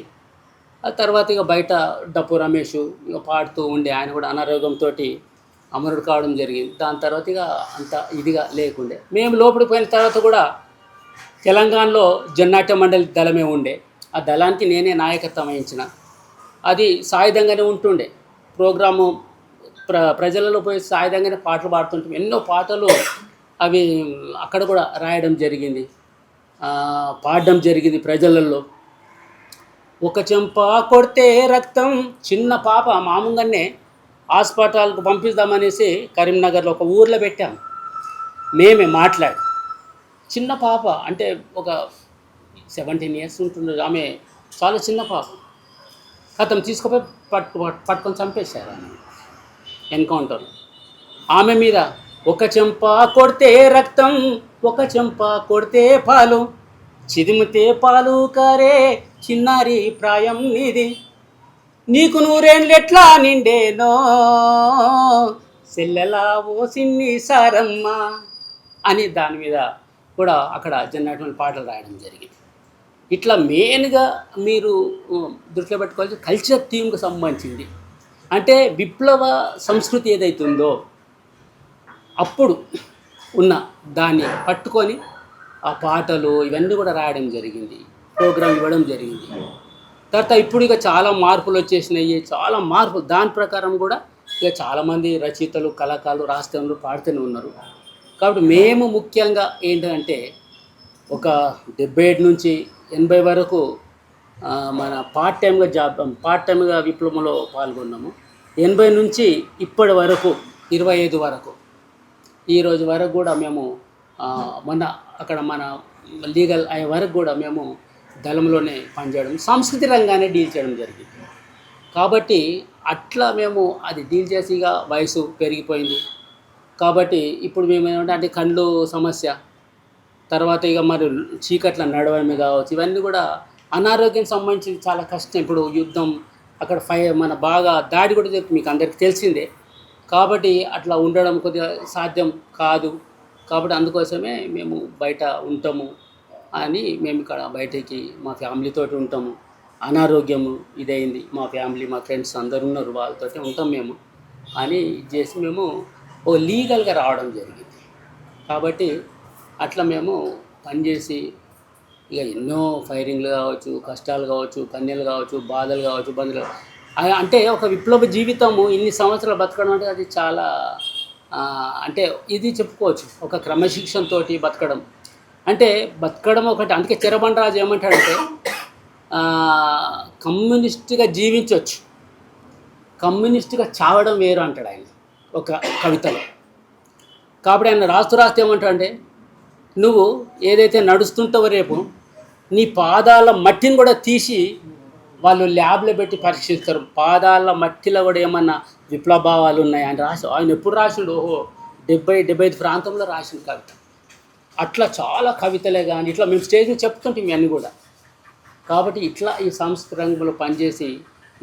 ఆ తర్వాత ఇక బయట డప్పు రమేష్ ఇక పాడుతూ ఉండే, ఆయన కూడా అనారోగ్యంతో అమరుడు కావడం జరిగింది. దాని తర్వాత ఇక అంత ఇదిగా లేకుండే. మేము లోపలికి పోయిన తర్వాత కూడా తెలంగాణలో జననాట్య మండలి దళమే ఉండే. ఆ దళానికి నేనే నాయకత్వం వహించిన. అది సాయుధంగానే ఉంటుండే ప్రోగ్రాము. ప్రజలలో పోయి సాయుధంగానే పాటలు పాడుతుంటాం. ఎన్నో పాటలు అవి అక్కడ కూడా రాయడం జరిగింది, పాడడం జరిగింది ప్రజలలో. ఒక చెంప కొడితే రక్తం, చిన్న పాప మామూలుగానే హాస్పిటల్కు పంపిద్దామనేసి కరీంనగర్లో ఒక ఊర్లో పెట్టాం. మేమే మాట్లాడి, చిన్న పాప అంటే ఒక 17 years ఉంటుంది. ఆమె చాలా చిన్న పాప. కథం తీసుకుపోయి పట్టుకొని చంపేశారు ఆమె ఎన్కౌంటర్. ఆమె మీద ఒక చెంప కొడితే రక్తం, ఒక చెంప కొడితే పాలు, చిదిమితే పాలు కారే చిన్నారి ప్రాయం నీది, నీకు 100 ఏళ్ళెట్లా నిండేనో సెల్లెలా ఓ సిన్ని సారమ్మ అని దాని మీద కూడా అక్కడ జననాట్య పాటలు రాయడం జరిగింది. ఇట్లా మెయిన్గా మీరు దృష్టిలో పెట్టుకోవాల్సి కల్చర్ థీమ్కి సంబంధించింది. అంటే విప్లవ సంస్కృతి ఏదైతుందో అప్పుడు ఉన్న దాన్ని పట్టుకొని ఆ పాటలు ఇవన్నీ కూడా రాయడం జరిగింది, ప్రోగ్రాం ఇవ్వడం జరిగింది. తర్వాత ఇప్పుడు ఇక చాలా మార్పులు వచ్చేసినాయి, చాలా మార్పులు. దాని ప్రకారం కూడా ఇక చాలామంది రచయితలు, కళాకారులు రాస్తూనే పాడుతూనే ఉన్నారు. కాబట్టి మేము ముఖ్యంగా ఏంటంటే ఒక 77 నుంచి 80 వరకు మన పార్ట్ టైమ్గా విప్లవంలో పాల్గొన్నాము. 80 నుంచి ఇప్పటి వరకు 25 వరకు ఈ రోజు వరకు కూడా మేము మన అక్కడ మన లీగల్ అయ్యే వరకు కూడా మేము దళంలోనే పనిచేయడం, సంస్కృతి రంగానే డీల్ చేయడం జరిగింది. కాబట్టి అట్లా మేము అది డీల్ చేసి ఇక వయసు పెరిగిపోయింది. కాబట్టి ఇప్పుడు మేము ఏమంటే కళ్ళు సమస్య, తర్వాత ఇక మరి చీకట్ల నడవడమే కావచ్చు, ఇవన్నీ కూడా అనారోగ్యం సంబంధించి చాలా కష్టం. ఇప్పుడు యుద్ధం అక్కడ మన బాగా దాడి కూడా జరుగుతుంది, మీకు అందరికీ తెలిసిందే. కాబట్టి అట్లా ఉండడం కొద్దిగా సాధ్యం కాదు. కాబట్టి అందుకోసమే మేము బయట ఉంటాము అని మేము ఇక్కడ బయటికి మా ఫ్యామిలీతోటి ఉంటాము. అనారోగ్యము ఇదైంది, మా ఫ్యామిలీ మా ఫ్రెండ్స్ అందరు ఉన్నారు, వాళ్ళతోటి ఉంటాం మేము అని చేసి మేము ఓ లీగల్గా రావడం జరిగింది. కాబట్టి అట్లా మేము పనిచేసి ఇక ఎన్నో ఫైరింగ్లు కావచ్చు, కష్టాలు కావచ్చు, కన్యలు కావచ్చు, బాధలు కావచ్చు, బంధులు అంటే ఒక విప్లవ జీవితము ఇన్ని సంవత్సరాలు బతకడం అంటే అది చాలా అంటే ఇది చెప్పుకోవచ్చు, ఒక క్రమశిక్షణతో బతకడం అంటే బతకడం ఒకటి. అందుకే చెరబండరాజు ఏమంటాడంటే కమ్యూనిస్ట్గా జీవించవచ్చు, కమ్యూనిస్ట్గా చావడం వేరు అంటాడు ఆయన ఒక కవితలో. కాబట్టి ఆయన రాస్తూ ఏమంటాడంటే నువ్వు ఏదైతే నడుస్తుంటావో రేపు నీ పాదాల మట్టిని కూడా తీసి వాళ్ళు ల్యాబ్లో పెట్టి పరీక్షిస్తారు, పాదాల మట్టిలో కూడా ఏమన్నా విప్లవభావాలు ఉన్నాయి అని రాసి ఆయన ఎప్పుడు రాసిండు, ఓహో 70-75 ప్రాంతంలో రాసిన కవిత. అట్లా చాలా కవితలే కానీ ఇట్లా మేము స్టేజ్ మీద చెప్తుంటాం ఇవన్నీ కూడా. కాబట్టి ఇట్లా ఈ సంస్కృతి రంగంలో పనిచేసి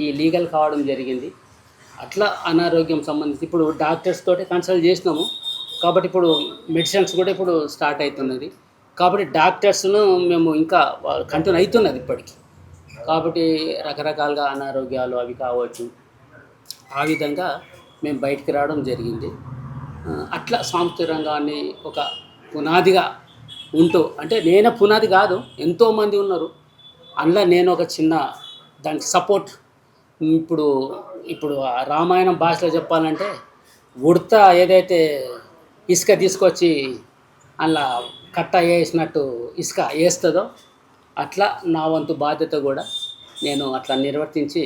ఈ లీగల్ కావడం జరిగింది. అట్లా అనారోగ్యం సంబంధించి ఇప్పుడు డాక్టర్స్ తోటి కన్సల్ట్ చేసినాము. కాబట్టి ఇప్పుడు మెడిసిన్స్ కూడా ఇప్పుడు స్టార్ట్ అవుతున్నది. కాబట్టి డాక్టర్స్ను మేము ఇంకా కంటిన్యూ అవుతున్నది ఇప్పటికీ. కాబట్టి రకరకాలుగా అనారోగ్యాలు అవి కావచ్చు, ఆ విధంగా మేము బయటికి రావడం జరిగింది. అట్లా సాంస్కృతిక రంగాన్ని ఒక పునాదిగా ఉంటూ, అంటే నేనే పునాది కాదు, ఎంతోమంది ఉన్నారు అందులో నేను ఒక చిన్న దానికి సపోర్ట్. ఇప్పుడు రామాయణం భాషలో చెప్పాలంటే ఉడత ఏదైతే ఇసుక తీసుకొచ్చి అలా కట్ట వేసినట్టు ఇసుక వేస్తుందో అట్లా నా వంతు బాధ్యత కూడా నేను అట్లా నిర్వర్తించి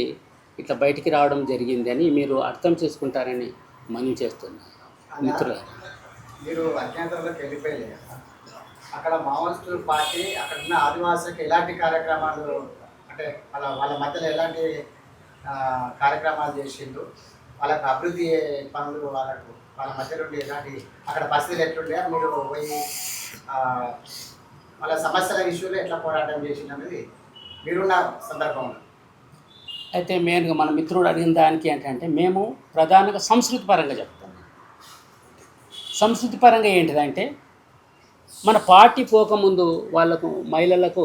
ఇట్లా బయటికి రావడం జరిగింది అని మీరు అర్థం చేసుకుంటారని మనవి చేస్తున్నాను మిత్రులు. మీరు అజ్ఞాతంలోకి వెళ్ళిపోయలే కదా, అక్కడ మావోయిస్టు పార్టీ అక్కడ ఉన్న ఆదివాసులకు ఎలాంటి కార్యక్రమాలు అంటే వాళ్ళ మధ్యలో ఎలాంటి కార్యక్రమాలు చేసిండు, వాళ్ళకు అభివృద్ధి పనులు వాళ్ళ మధ్య నుండి ఎలాంటి అక్కడ పరిస్థితులు ఎట్లుండే, మీరు పోయి వాళ్ళ సమస్యల ఇష్యూలో ఎట్లా పోరాటం చేసింది అనేది మీరున్న సందర్భంలో. అయితే మెయిన్గా మన మిత్రుడు అడిగిన దానికి ఏంటంటే మేము ప్రధానంగా సంస్కృతి పరంగా చెప్తాం. సంస్కృతి పరంగా ఏంటిదంటే మన పార్టీ పోకముందు వాళ్ళకు మహిళలకు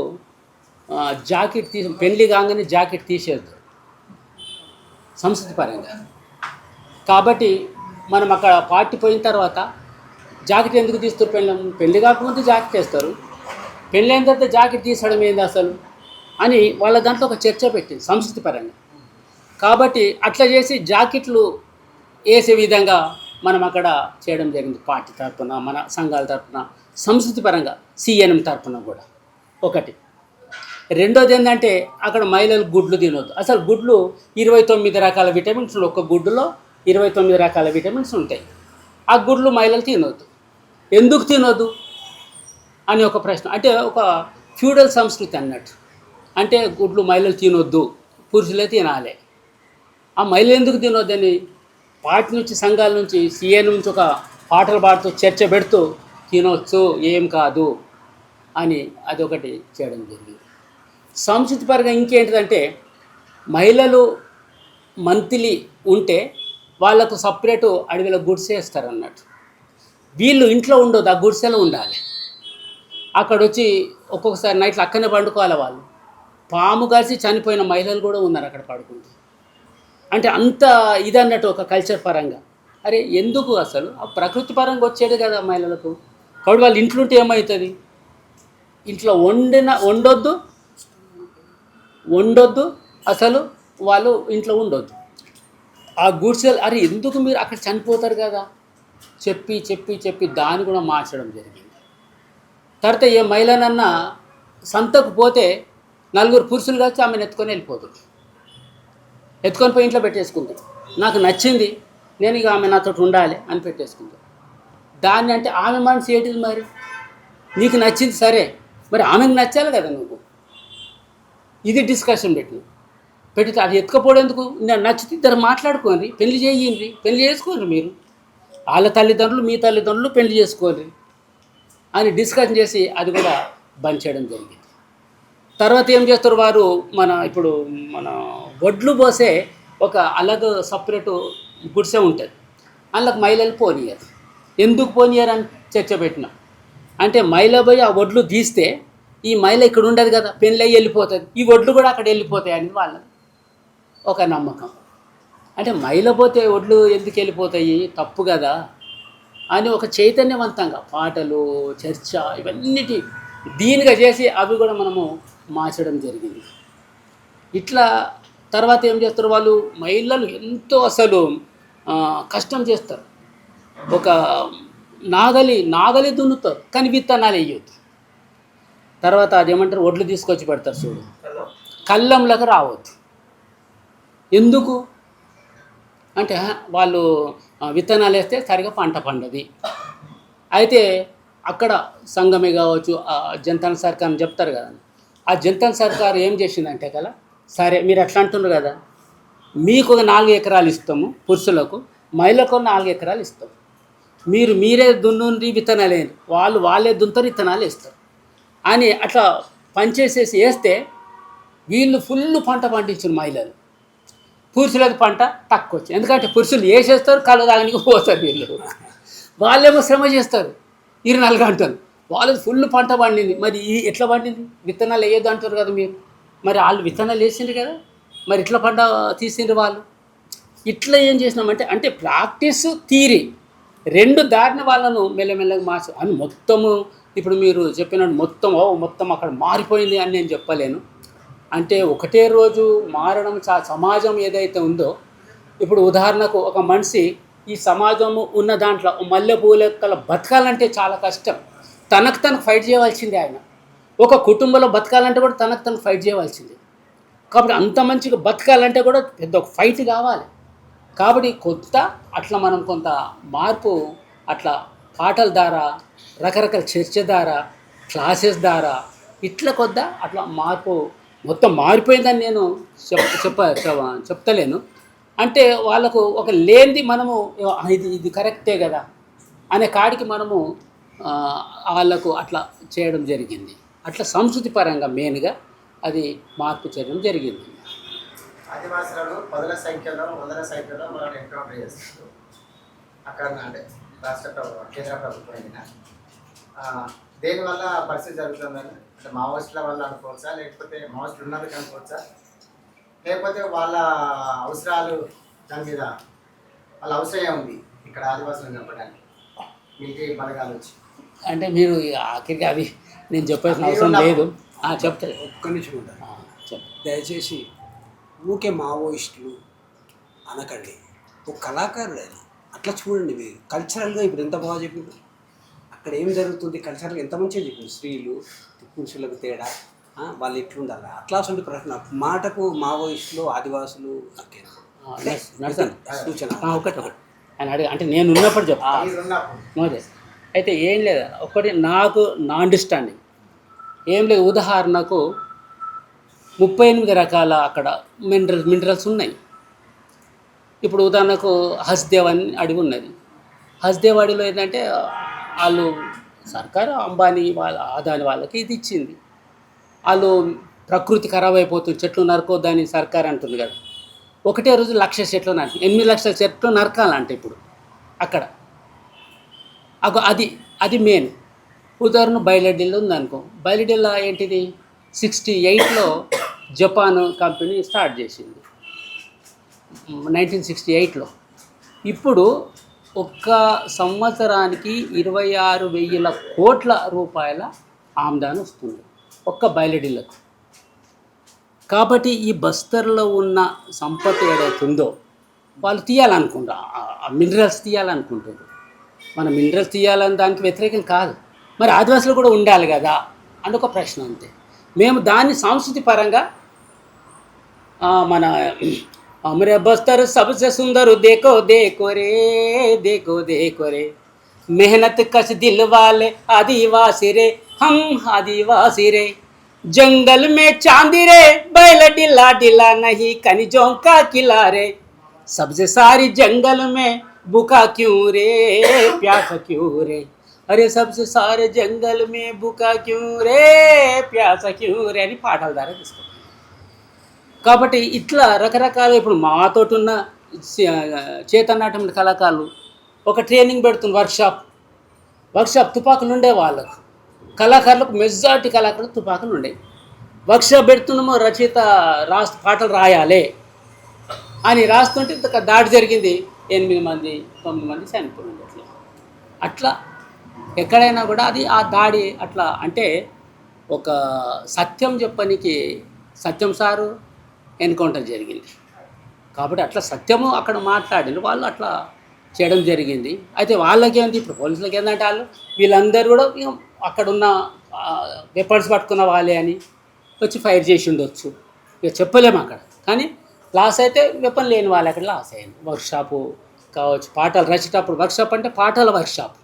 జాకెట్ పెళ్లి కాగానే జాకెట్ తీసేద్దు సంస్కృతి పరంగా. కాబట్టి మనం అక్కడ పార్టీ పోయిన తర్వాత జాకెట్ ఎందుకు తీస్తారు, పెళ్ళి కాకముందు జాకెట్ వేస్తారు, పెళ్ళి అయిన తర్వాత జాకెట్ తీసడం ఏంది అసలు అని వాళ్ళ దాంట్లో ఒక చర్చ పెట్టింది సంస్కృతి పరంగా. కాబట్టి అట్లా చేసి జాకెట్లు వేసే విధంగా మనం అక్కడ చేయడం జరిగింది పార్టీ తరఫున, మన సంఘాల తరఫున, సంస్కృతి పరంగా సిఎన్ఎం తరఫున కూడా. ఒకటి. రెండోది ఏంటంటే అక్కడ మహిళలు గుడ్లు తినొద్దు. అసలు గుడ్లు 29 రకాల విటమిన్స్, ఒక్క గుడ్డులో 29 రకాల విటమిన్స్ ఉంటాయి. ఆ గుడ్లు మహిళలు తినొద్దు. ఎందుకు తినొద్దు అని ఒక ప్రశ్న. అంటే ఒక ఫ్యూడల్ సంస్కృతి అన్నట్టు. అంటే గుడ్లు మహిళలు తినొద్దు, పురుషులే తినాలి. ఆ మహిళలు ఎందుకు తినొద్దని పార్టీ నుంచి, సంఘాల నుంచి, సీఎం నుంచి ఒక పాటలు పాడుతూ చర్చ పెడుతూ తినొచ్చు ఏం కాదు అని అదొకటి చేయడం జరిగింది. సంస్కృతి పరంగా ఇంకేంటిదంటే మహిళలు మంత్లీ ఉంటే వాళ్ళకు సపరేటు అడవిలో గుడిసె వేస్తారు అన్నట్టు. వీళ్ళు ఇంట్లో ఉండొద్దు, ఆ గుడిసెలో ఉండాలి. అక్కడ వచ్చి ఒక్కొక్కసారి నైట్లో అక్కడనే పండుకోవాలి. వాళ్ళు పాము కలిసి చనిపోయిన మహిళలు కూడా ఉన్నారు అక్కడ పడుకుంటూ. అంటే అంత ఇదన్నట్టు ఒక కల్చర్ పరంగా. అరే ఎందుకు అసలు ఆ ప్రకృతి పరంగా వచ్చేది కదా మహిళలకు. కాబట్టి వాళ్ళు ఇంట్లో ఉంటే ఏమవుతుంది, ఇంట్లో వండొద్దు అసలు వాళ్ళు ఇంట్లో ఉండొద్దు. ఆ గుడిసెలు అరే ఎందుకు మీరు అక్కడ చనిపోతారు కదా చెప్పి చెప్పి చెప్పి దాన్ని కూడా మార్చడం జరిగింది. తర్వాత ఏ మహిళనన్నా సంతకు పోతే 4 పురుషులు కలిసి ఆమెను ఎత్తుకొని వెళ్ళిపోతుంది. ఎత్తుకొని పోయి ఇంట్లో పెట్టేసుకుంటుంది. నాకు నచ్చింది, నేను ఇక ఆమె నాతో ఉండాలి అని పెట్టేసుకుంటాను. దాన్ని అంటే ఆమె మనసు ఏంటిది మరి, నీకు నచ్చింది సరే, మరి ఆమెకు నచ్చాలి కదా నువ్వు. ఇది డిస్కషన్ పెడితే అది ఎత్తుకపోవడేందుకు, నేను నచ్చితే ఇద్దరు మాట్లాడుకోండి, పెళ్లి చేసుకోండి. మీరు వాళ్ళ తల్లిదండ్రులు మీ తల్లిదండ్రులు పెళ్లి చేసుకోండి. అని డిస్కషన్ చేసి అది కూడా బంద్ చేయడం జరిగింది. తర్వాత ఏం చేస్తారు వారు, ఇప్పుడు మన వడ్లు పోసే ఒక అలాగ సపరేటు గుడిసె ఉంటుంది, అందులోకి మహిళలు పోనీయరు. ఎందుకు పోనీయరు అని చర్చ పెట్టినాం. అంటే మహిళ పోయి ఆ వడ్లు తీస్తే ఈ మహిళ ఇక్కడ ఉండదు కదా, పెళ్ళి అయ్యి వెళ్ళిపోతుంది, ఈ వడ్లు కూడా అక్కడ వెళ్ళిపోతాయి అని వాళ్ళది ఒక నమ్మకం. అంటే మహిళ పోతే వడ్లు ఎందుకు వెళ్ళిపోతాయి, తప్పు కదా అని ఒక చైతన్యవంతంగా పాటలు, చర్చ ఇవన్నిటి దీనిగా చేసి అవి కూడా మనము మార్చడం జరిగింది. ఇట్లా తర్వాత ఏం చేస్తారు వాళ్ళు, మహిళలు ఎంతో అసలు కష్టం చేస్తారు. ఒక నాగలి దున్నుతారు కానీ విత్తనాలు వేయొద్దు. తర్వాత అదేమంటారు, వడ్లు తీసుకొచ్చి పెడతారు చూడు, కళ్ళంలోకి రావద్దు. ఎందుకు అంటే వాళ్ళు విత్తనాలు వేస్తే సరిగా పంట పండది. అయితే అక్కడ సంఘమే కావచ్చు, జనతా సర్కార్ అని చెప్తారు కదా, ఆ జనతా సర్కార్ ఏం చేసిందంటే కదా, సరే మీరు అట్లా అంటున్నారు కదా, మీకు ఒక 4 ఎకరాలు ఇస్తాము పురుషులకు, మహిళలకు 4 ఎకరాలు ఇస్తాం, మీరే దున్నుండి విత్తనాలు వేయండి, వాళ్ళే దున్నుతారు విత్తనాలు వేస్తారు అని అట్లా పనిచేసేసి వేస్తే వీళ్ళు ఫుల్ పంట పండించారు మహిళలు. పురుషులకు పంట తక్కువ వచ్చింది. ఎందుకంటే పురుషులు వేసేస్తారు, కళ్ళు తాగడానికి పోతారు, వీళ్ళు వాళ్ళేమో శ్రమ చేస్తారు 24 గంటలు, వాళ్ళు ఫుల్ పంట పండింది. మరి ఎట్లా పండింది, విత్తనాలు వేయొద్దు అంటారు కదా మీరు, మరి వాళ్ళు విత్తనాలు వేసిండ్రు కదా, మరి ఇట్లా పంట తీసిండ్రు వాళ్ళు. ఇట్లా ఏం చేసినామంటే అంటే ప్రాక్టీస్ థియరీ 2 దారిన వాళ్ళను మెల్లమెల్లగా మార్చు అని మొత్తము. ఇప్పుడు మీరు చెప్పినట్టు మొత్తం అక్కడ మారిపోయింది అని నేను చెప్పలేను. అంటే ఒకటే రోజు మారడం సమాజం ఏదైతే ఉందో, ఇప్పుడు ఉదాహరణకు ఒక మనిషి ఈ సమాజము ఉన్న దాంట్లో మల్లెపూలెక్కల బతకాలంటే చాలా కష్టం. తనకు ఫైట్ చేయవలసిందే ఆయన. ఒక కుటుంబంలో బతకాలంటే కూడా తనకు ఫైట్ చేయవలసిందే. కాబట్టి అంత మంచిగా బతకాలంటే కూడా పెద్ద ఒక ఫైట్ కావాలి. కాబట్టి అట్లా మనం కొంత మార్పు అట్లా పాటల ద్వారా, రకరకాల చర్చ ద్వారా, క్లాసెస్ ద్వారా ఇట్లా అట్లా మార్పు మొత్తం మారిపోయిందని నేను చెప్తలేను. అంటే వాళ్ళకు ఒక లేనిది మనము ఇది కరెక్టే కదా అనే కాడికి మనము వాళ్ళకు అట్లా చేయడం జరిగింది. అట్లా సంస్కృతి పరంగా మెయిన్గా అది మార్పు చేయడం జరిగింది. ఆదివాసులను పదుల సంఖ్యలో వందల సంఖ్యలో మనం ఎన్కౌంటర్ చేస్తారు అక్కడ. అంటే కేంద్ర ప్రభుత్వం అయినా దేనివల్ల పరిస్థితి జరుగుతుందని, అంటే మావోయిస్టుల వల్ల అనుకోవచ్చా, లేకపోతే మావోయిస్టులు ఉన్నందుకు అనుకోవచ్చా, లేకపోతే వాళ్ళ అవసరాలు దాని మీద వాళ్ళ అవసరం ఉంది ఇక్కడ ఆదివాసులను చంపడానికి మిలిటరీ బలగాలు వచ్చి? అంటే మీరు ఆఖరికి అవి నేను చెప్పాల్సిన అవసరం లేదు. చెప్తారు, ఒక్క నిమిషం ఉంటారు. దయచేసి ఊకే మావోయిస్టులు అనకండి, ఒక కళాకారుడు అది. అట్లా చూడండి మీరు కల్చరల్గా ఇప్పుడు ఎంత బాగా చెప్పింది, అక్కడ ఏం జరుగుతుంది కల్చరల్గా ఎంత మంచిగా చెప్పింది. స్త్రీలు పురుషులకు తేడా, వాళ్ళు ఎట్లుండాలి అట్లా అసలు ప్రశ్న మాటకు మావోయిస్టులు ఆదివాసులు సూచన ఒకటి ఆయన అడిగి అంటే నేను ఉన్నప్పుడు చెప్తాను. అయితే ఏం లేదు, ఒకటి నాకు నా అండర్స్టాండింగ్ ఏం లేదు. ఉదాహరణకు 38 రకాల అక్కడ మినరల్స్ ఉన్నాయి. ఇప్పుడు ఉదాహరణకు హస్దేవ్ అని అడవి ఉన్నది. హస్దేవ్ అడవిలో ఏంటంటే వాళ్ళు సర్కారు అంబానీ అదాని వాళ్ళకి ఇది ఇచ్చింది. వాళ్ళు ప్రకృతి ఖరాబ్ అయిపోతుంది, చెట్లు నరకొద్దని సర్కారు అంటుంది కదా. ఒకటే రోజు 1,00,000 చెట్లు 8 లక్షల చెట్లు నరకాలంటే ఇప్పుడు అక్కడ అది మెయిన్. ఉదాహరణ బయలుడెల్లి ఉందనుకో, బయలుడెల్లా ఏంటిది 68లో జపాన్ కంపెనీ స్టార్ట్ చేసింది 1968లో. ఇప్పుడు ఒక్క సంవత్సరానికి 26,000 కోట్ల రూపాయల ఆమ్దాని వస్తుంది ఒక్క బయలుడెల్లకు. కాబట్టి ఈ బస్తర్లో ఉన్న సంపద ఏదైతుందో వాళ్ళు తీయాలనుకుంటారు, ఆ మినరల్స్ తీయాలనుకుంటారు. మన మినరల్స్ తీయాలని దానికి వ్యతిరేకం కాదు, మరి ఆదివాసులు కూడా ఉండాలి కదా అని ఒక ప్రశ్న అంతే. మేము దాన్ని సంస్కృతి పరంగా మన हमरे बस्तर सबसे सुंदर देखो देखो रे देखो देखो रे मेहनत कश दिल वाले आदिवासी रे हम आदिवासी रे जंगल में चांदी रे बैल डिला डिला नहीं खनिजों का किला रे सबसे सारी जंगल में भूखा क्यों रे प्यासा क्यों रे అరే సబ్సే సారే జంగల్ మే బుకా క్యూ రే ప్యాస క్యూ రే అని పాటల ద్వారా తీసుకుంటాం. కాబట్టి ఇట్లా రకరకాల ఇప్పుడు మాతోటి ఉన్న చేతనాటం కళాకారులు ఒక ట్రైనింగ్ పెడుతున్న వర్క్షాప్ తుపాకులు ఉండే వాళ్ళకు కళాకారులకు మెజారిటీ కళాకారులకు తుపాకులు ఉండేవి. వర్క్షాప్ పెడుతున్నామో రచయిత పాటలు రాయాలి అని రాస్తుంటే ఇంత దాడి జరిగింది, 8 మంది 9 మంది చనిపోయింది. అట్లా ఎక్కడైనా కూడా అది ఆ దాడి అట్లా అంటే ఒక సత్యం చెప్పనికి సత్యం సారు ఎన్కౌంటర్ జరిగింది కాబట్టి అట్లా సత్యము అక్కడ మాట్లాడిన వాళ్ళు అట్లా చేయడం జరిగింది. అయితే వాళ్ళకేంటి ఇప్పుడు పోలీసులకి ఏంటంటే వీళ్ళందరూ కూడా అక్కడున్న వెపన్స్ పట్టుకున్న వాళ్ళే అని వచ్చి ఫైర్ చేసి ఉండొచ్చు, ఇక చెప్పలేము అక్కడ. కానీ లాస్ అయితే వెపన్ లేని వాళ్ళు అక్కడ లాస్ అయ్యింది. వర్క్షాపు కావచ్చు, పాటలు రచేటప్పుడు వర్క్షాప్ అంటే పాటల వర్క్షాప్,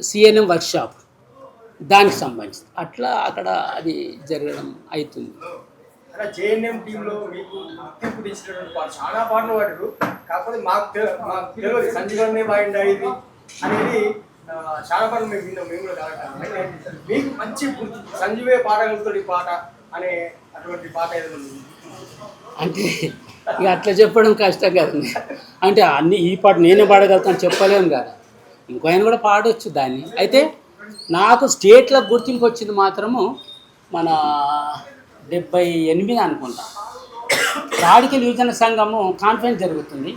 సిఎన్ఎం వర్క్షాప్ దానికి సంబంధించి అట్లా అక్కడ అది జరగడం అవుతుంది. అలా జేఎన్ఎం టీంలో మీకు గుర్తింపు తెచ్చినటువంటి పాట చాలా పాటలు పాడారు. కాకపోతే మాకు తెలియదు సంజీవనే పాడిండా ఇది అనేది చాలా పాటలు మేము విన్నాం, మేము కూడా కాదు. మీకు మంచి సంజీవే పాడగలుగుతాడు ఈ పాట అనే అటువంటి పాట ఏదైనా ఉంది? అంటే ఇక అట్లా చెప్పడం కష్టం కదండి. అంటే అన్ని ఈ పాట నేనే పాడగలుగుతాను చెప్పలేము కదా, ఇంకో ఆయన కూడా పాడవచ్చు దాన్ని. అయితే నాకు స్టేట్లో గుర్తింపు వచ్చింది మాత్రము మన 78 అనుకుంటా, రాడికల్ యువజన సంఘము కాన్ఫరెన్స్ జరుగుతుంది.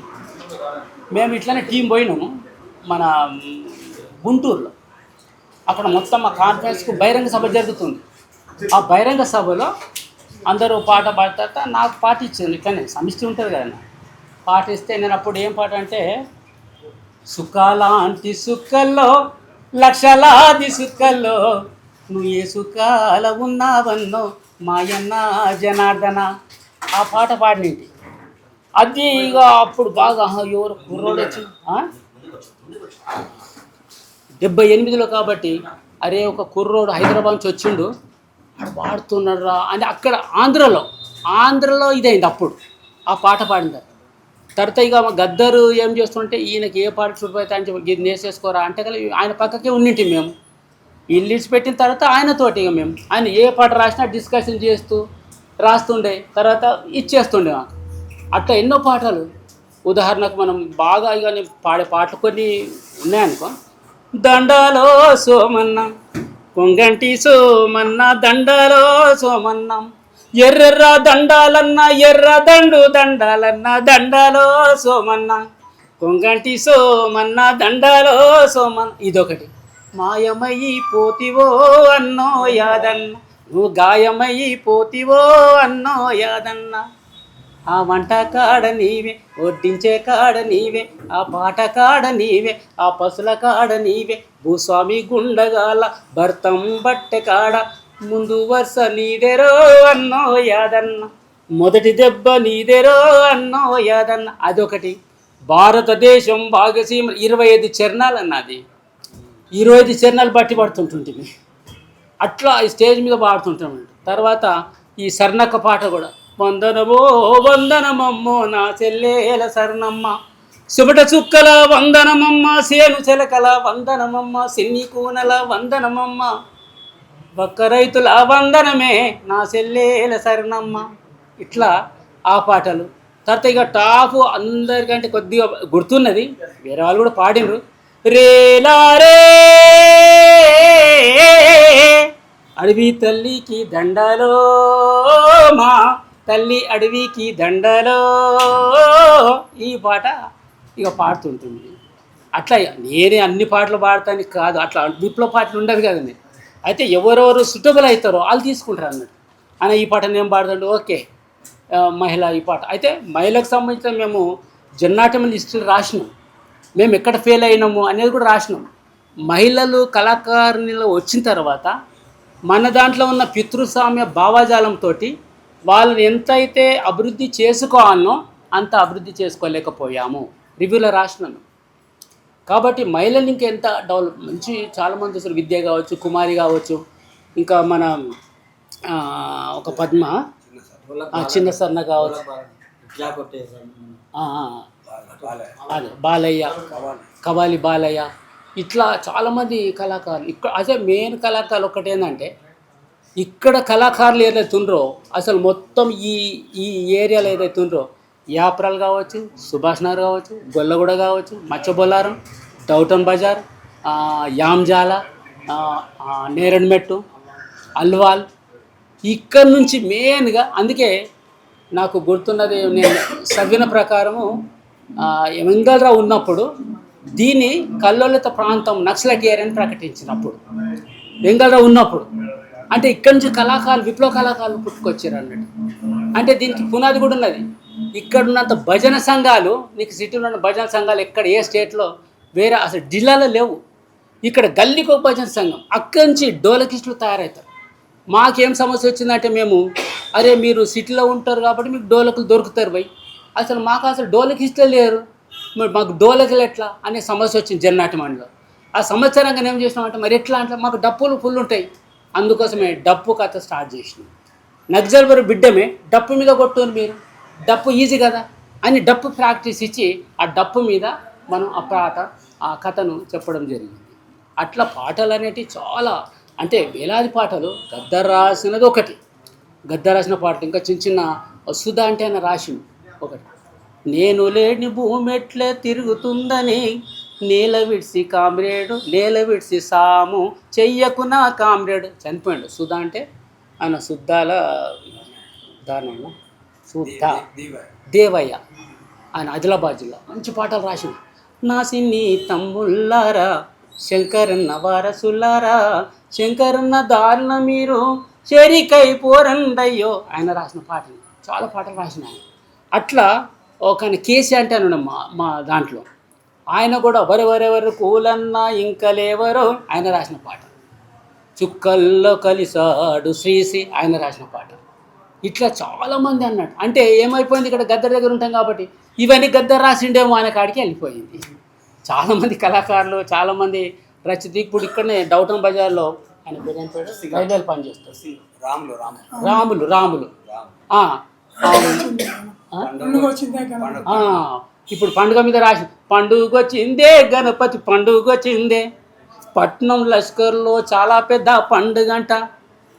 మేము ఇట్లనే టీం పోయినాము మన గుంటూరులో. అక్కడ మొత్తం ఆ కాన్ఫరెన్స్కు బహిరంగ సభ జరుగుతుంది. ఆ బహిరంగ సభలో అందరూ పాట పాడతా నాకు పాట ఇచ్చింది. ఇట్లనే సమిష్టి ఉంటుంది కదా, పాట ఇస్తే నేను అప్పుడు ఏం పాట అంటే, సుఖాలాంటి సుక్కల్లో లక్షలాది సుక్కల్లో నువ్వు ఏ సుఖాల ఉన్నావన్నో మాయన్న జనార్దన, ఆ పాట పాడినంటి. అది ఇక అప్పుడు బాగా ఎవరు కుర్రోడు వచ్చి 78లో కాబట్టి అరే ఒక కుర్రోడు హైదరాబాద్ నుంచి వచ్చిండు అక్కడ పాడుతున్నాడు రా అని అక్కడ ఆంధ్రలో ఇదైంది అప్పుడు ఆ పాట పాడింది. తర్వాత ఇక గద్దరు ఏం చేస్తుంటే ఈయనకి ఏ పాట చూడిపోతే అని చెప్పి ఇది నేసేసుకోరా అంటే కదా ఆయన పక్కకే ఉన్నింటి మేము. ఇల్లు ఇచ్చి పెట్టిన తర్వాత ఆయనతోటి ఇక మేము ఆయన ఏ పాట రాసినా డిస్కషన్ చేస్తూ రాస్తుండే, తర్వాత ఇచ్చేస్తుండే మాకు. అట్లా ఎన్నో పాటలు, ఉదాహరణకు మనం బాగా ఇక పాడే పాటలు కొన్ని ఉన్నాయనుకో, దండాలో సోమన్న కొంగంటి సోమన్న దండాలో సోమన్నం ఎర్ర దండాలన్న ఎర్ర దండాలన్న దండాలో సోమన్న కొంగంటి సోమన్న దండాలో సోమన్న. ఇదొకటి. మాయమయ్యి పోతివో అన్నో యాదన్న నువ్వు గాయమయ్యి పోతివో అన్నో యాదన్న, ఆ వంట కాడ నీవే వడ్డించే కాడ నీవే ఆ పాట కాడ నీవే ఆ పసుల కాడ నీవే భూస్వామి గుండగాల భర్తం బట్టె కాడ ముందు వరుస నీదెరో అన్నో యాదన్న మొదటి దెబ్బ నీదెరో అన్నో యాదన్న. అదొకటి. భారతదేశం భాగసీమ 25 చరణాలు అన్నది. 25 చరణాలు బట్టి పడుతుంటుంది. అట్లా ఈ స్టేజ్ మీద పాడుతుంటామండి. తర్వాత ఈ సర్ణక్క పాట కూడా, వందనమో వందనమమ్మో నా చెల్లేల సర్ణమ్మ సుబట చుక్కల వందనమమ్మ సేను చెలకల వందనమమ్మ సిన్ని కూనల వందనమమ్మ బక్క రైతుల వందనమే నా చెల్లేల సర్ణమ్మ. ఇట్లా ఆ పాటలు. తర్వాత ఇక టాప్ అందరికంటే కొద్దిగా గుర్తున్నది, వేరే వాళ్ళు కూడా పాడినరు, రేలారే అడవి తల్లికి దండలో మా తల్లి అడవికి దండలో, ఈ పాట ఇక పాడుతుంటుంది. అట్లా నేనే అన్ని పాటలు పాడతానికి కాదు, అట్లా విప్లవ పాటలు ఉండదు కదండి. అయితే ఎవరెవరు సూటబుల్ అవుతారో వాళ్ళు తీసుకుంటారు అన్నట్టు. అని ఈ పాట నేను పాడుతుంటే ఓకే మహిళ ఈ పాట. అయితే మహిళకు సంబంధించిన మేము జన్నాటం లిస్టులు రాసినాం, మేము ఎక్కడ ఫెయిల్ అయినాము అనేది కూడా రాసినాం. మహిళలు కళాకారునిలో వచ్చిన తర్వాత మన దాంట్లో ఉన్న పితృస్వామ్య భావజాలంతో వాళ్ళని ఎంతైతే అభివృద్ధి చేసుకోవాలనో అంత అభివృద్ధి చేసుకోలేకపోయాము, రివ్యూలో రాసినాను. కాబట్టి మహిళలు ఇంకా ఎంత డెవలప్ మంచి చాలామంది అసలు విద్య కావచ్చు, కుమారి కావచ్చు, ఇంకా మన ఒక పద్మ చిన్న సన్న కావచ్చు, అదే బాలయ్య, కవాలి బాలయ్య, ఇట్లా చాలామంది కళాకారులు ఇక్కడ అదే మెయిన్ కళాకారులు ఒకటి ఏంటంటే ఇక్కడ కళాకారులు ఏదైతే ఉండ్రో అసలు మొత్తం ఈ ఏరియాలో ఏదైతే ఉండ్రో యాప్రాలు కావచ్చు, సుభాష్ నగర్ కావచ్చు, గొల్లగూడ కావచ్చు, మచ్చబొల్లారం, టౌటన్ బజార్, యామ్జాల, నేరడ్మెట్టు, అల్వాల్, ఇక్కడ నుంచి మెయిన్గా అందుకే నాకు గుర్తున్నది నేను చదివిన ప్రకారము వెంగళరావు ఉన్నప్పుడు దీన్ని కల్లోలిత ప్రాంతం నక్సలైట్ ఏరియా అని ప్రకటించినప్పుడు వెంగళరావు ఉన్నప్పుడు అంటే ఇక్కడి నుంచి కళాకారులు విప్లవ కళాకారులు పుట్టుకొచ్చారు అన్నట్టు. అంటే దీనికి పునాది కూడా ఉన్నది. ఇక్కడ ఉన్నంత భజన సంఘాలు నీకు సిటీలో ఉన్న భజన సంఘాలు ఎక్కడ ఏ స్టేట్లో వేరే అసలు జిల్లాలో లేవు. ఇక్కడ గల్లీకి ఒక భజన సంఘం, అక్కడి నుంచి డోలకిస్టులు తయారవుతారు. మాకేం సమస్య వచ్చిందంటే మేము అరే మీరు సిటీలో ఉంటారు కాబట్టి మీకు డోలకులు దొరుకుతారు పోయి, అసలు మాకు అసలు డోలకిస్టులే లేరు, మరి మాకు డోలకులు ఎట్లా అనే సమస్య వచ్చింది జన్నాటి మండలో. ఆ సంవత్సరంగా ఏం చేసినామంటే మరి ఎట్లా అంటే మాకు డప్పులు ఫుల్ ఉంటాయి, అందుకోసమే డప్పు కథ స్టార్ట్ చేసినాం. నక్సల్బరి బిడ్డమే డప్పు మీద కొట్టుని మీరు, డప్పు ఈజీ కదా అని డప్పు ప్రాక్టీస్ ఇచ్చి ఆ డప్పు మీద మనం ఆ కథను చెప్పడం జరిగింది. అట్లా పాటలు అనేటివి చాలా అంటే వేలాది పాటలు. గద్దర్ రాసినది ఒకటి, గద్దర్ రాసిన పాటలు ఇంకా చిన్న చిన్న సుధా అంటే ఆయన రాసింది ఒకటి. నేను లేని భూమి ఎట్లే తిరుగుతుందని నేల విడిసి కామ్రేడు, నేల విడిసి సాము చెయ్యకు నా కామ్రేడు, చనిపోయాడు. సుధా అంటే ఆయన శుద్ధాల దానమ్మ శుద్ధ దేవయ్య, ఆయన ఆదిలాబాద్ జిల్లా. మంచి పాటలు రాసింది. నా సిన్ని తమ్ముళ్ళారా శంకరన్న వారసులారా, శంకరన్న దారుణ మీరు చెరికై పోరండయ్యో, ఆయన రాసిన పాటలు చాలా పాటలు రాసిన ఆయన. అట్లా ఒక కేసీ అంటే అని మా దాంట్లో ఆయన కూడా వరెవరెవరు కూలన్నా ఇంకా లేవరో ఆయన రాసిన పాట. చుక్కల్లో కలిసాడు శ్రీసి ఆయన రాసిన పాట. ఇట్లా చాలామంది అన్నట్టు. అంటే ఏమైపోయింది ఇక్కడ గద్దర్ దగ్గర ఉంటాం కాబట్టి ఇవన్నీ గద్దర్ రాసిండేమో ఆయన కాడికి వెళ్ళిపోయింది. చాలామంది కళాకారులు చాలామంది రచయిత ఇప్పుడు ఇక్కడనే డౌటన్ బజార్లో ఆయన పేరు రైల్వేలు పనిచేస్తారు రాములు. ఇప్పుడు పండుగ మీద రాసి పండుగ వచ్చిందే గణపతి పండుగ వచ్చిందే, పట్నం లష్కర్లో చాలా పెద్ద పండుగ అంట.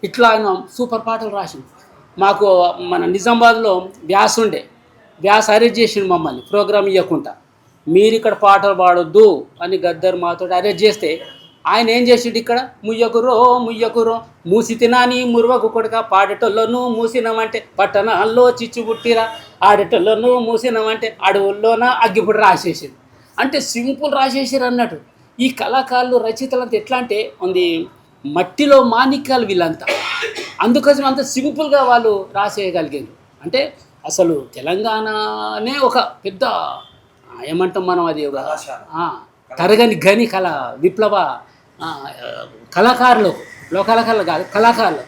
ఇట్లా ఆయన సూపర్ పాటలు రాసింది. మాకు మన నిజామాబాద్లో వ్యాస్ ఉండే, వ్యాస్ అరెస్ట్ చేసిండు మమ్మల్ని ప్రోగ్రామ్ ఇవ్వకుండా, మీరు ఇక్కడ పాటలు పాడొద్దు అని గద్దర్ మాతో అరెస్ట్ చేస్తే ఆయన ఏం చేసిండు ఇక్కడ ముయ్యకురో మూసి తినాని మురువకు కొడుక పాడేటోళ్ళను మూసినామంటే పట్టణాల్లో చిచ్చు పుట్టిరా, ఆడేటోళ్ళను మూసినామంటే అడవుల్లోన అగ్గిపుడి రాసేసింది. అంటే సింపుల్ రాసేసారు అన్నట్టు. ఈ కళాకారులు రచయితలంతా ఎట్లా అంటే ఉంది మట్టిలో మాణిక్యాలు వీళ్ళంతా, అందుకోసం అంత సింపుల్గా వాళ్ళు రాసేయగలిగారు. అంటే అసలు తెలంగాణనే ఒక పెద్ద ఏమంటాం మనం, అది ఒక తరగని గని విప్లవ కళాకారులు, లోకళాకారులు కాదు కళాకారులు.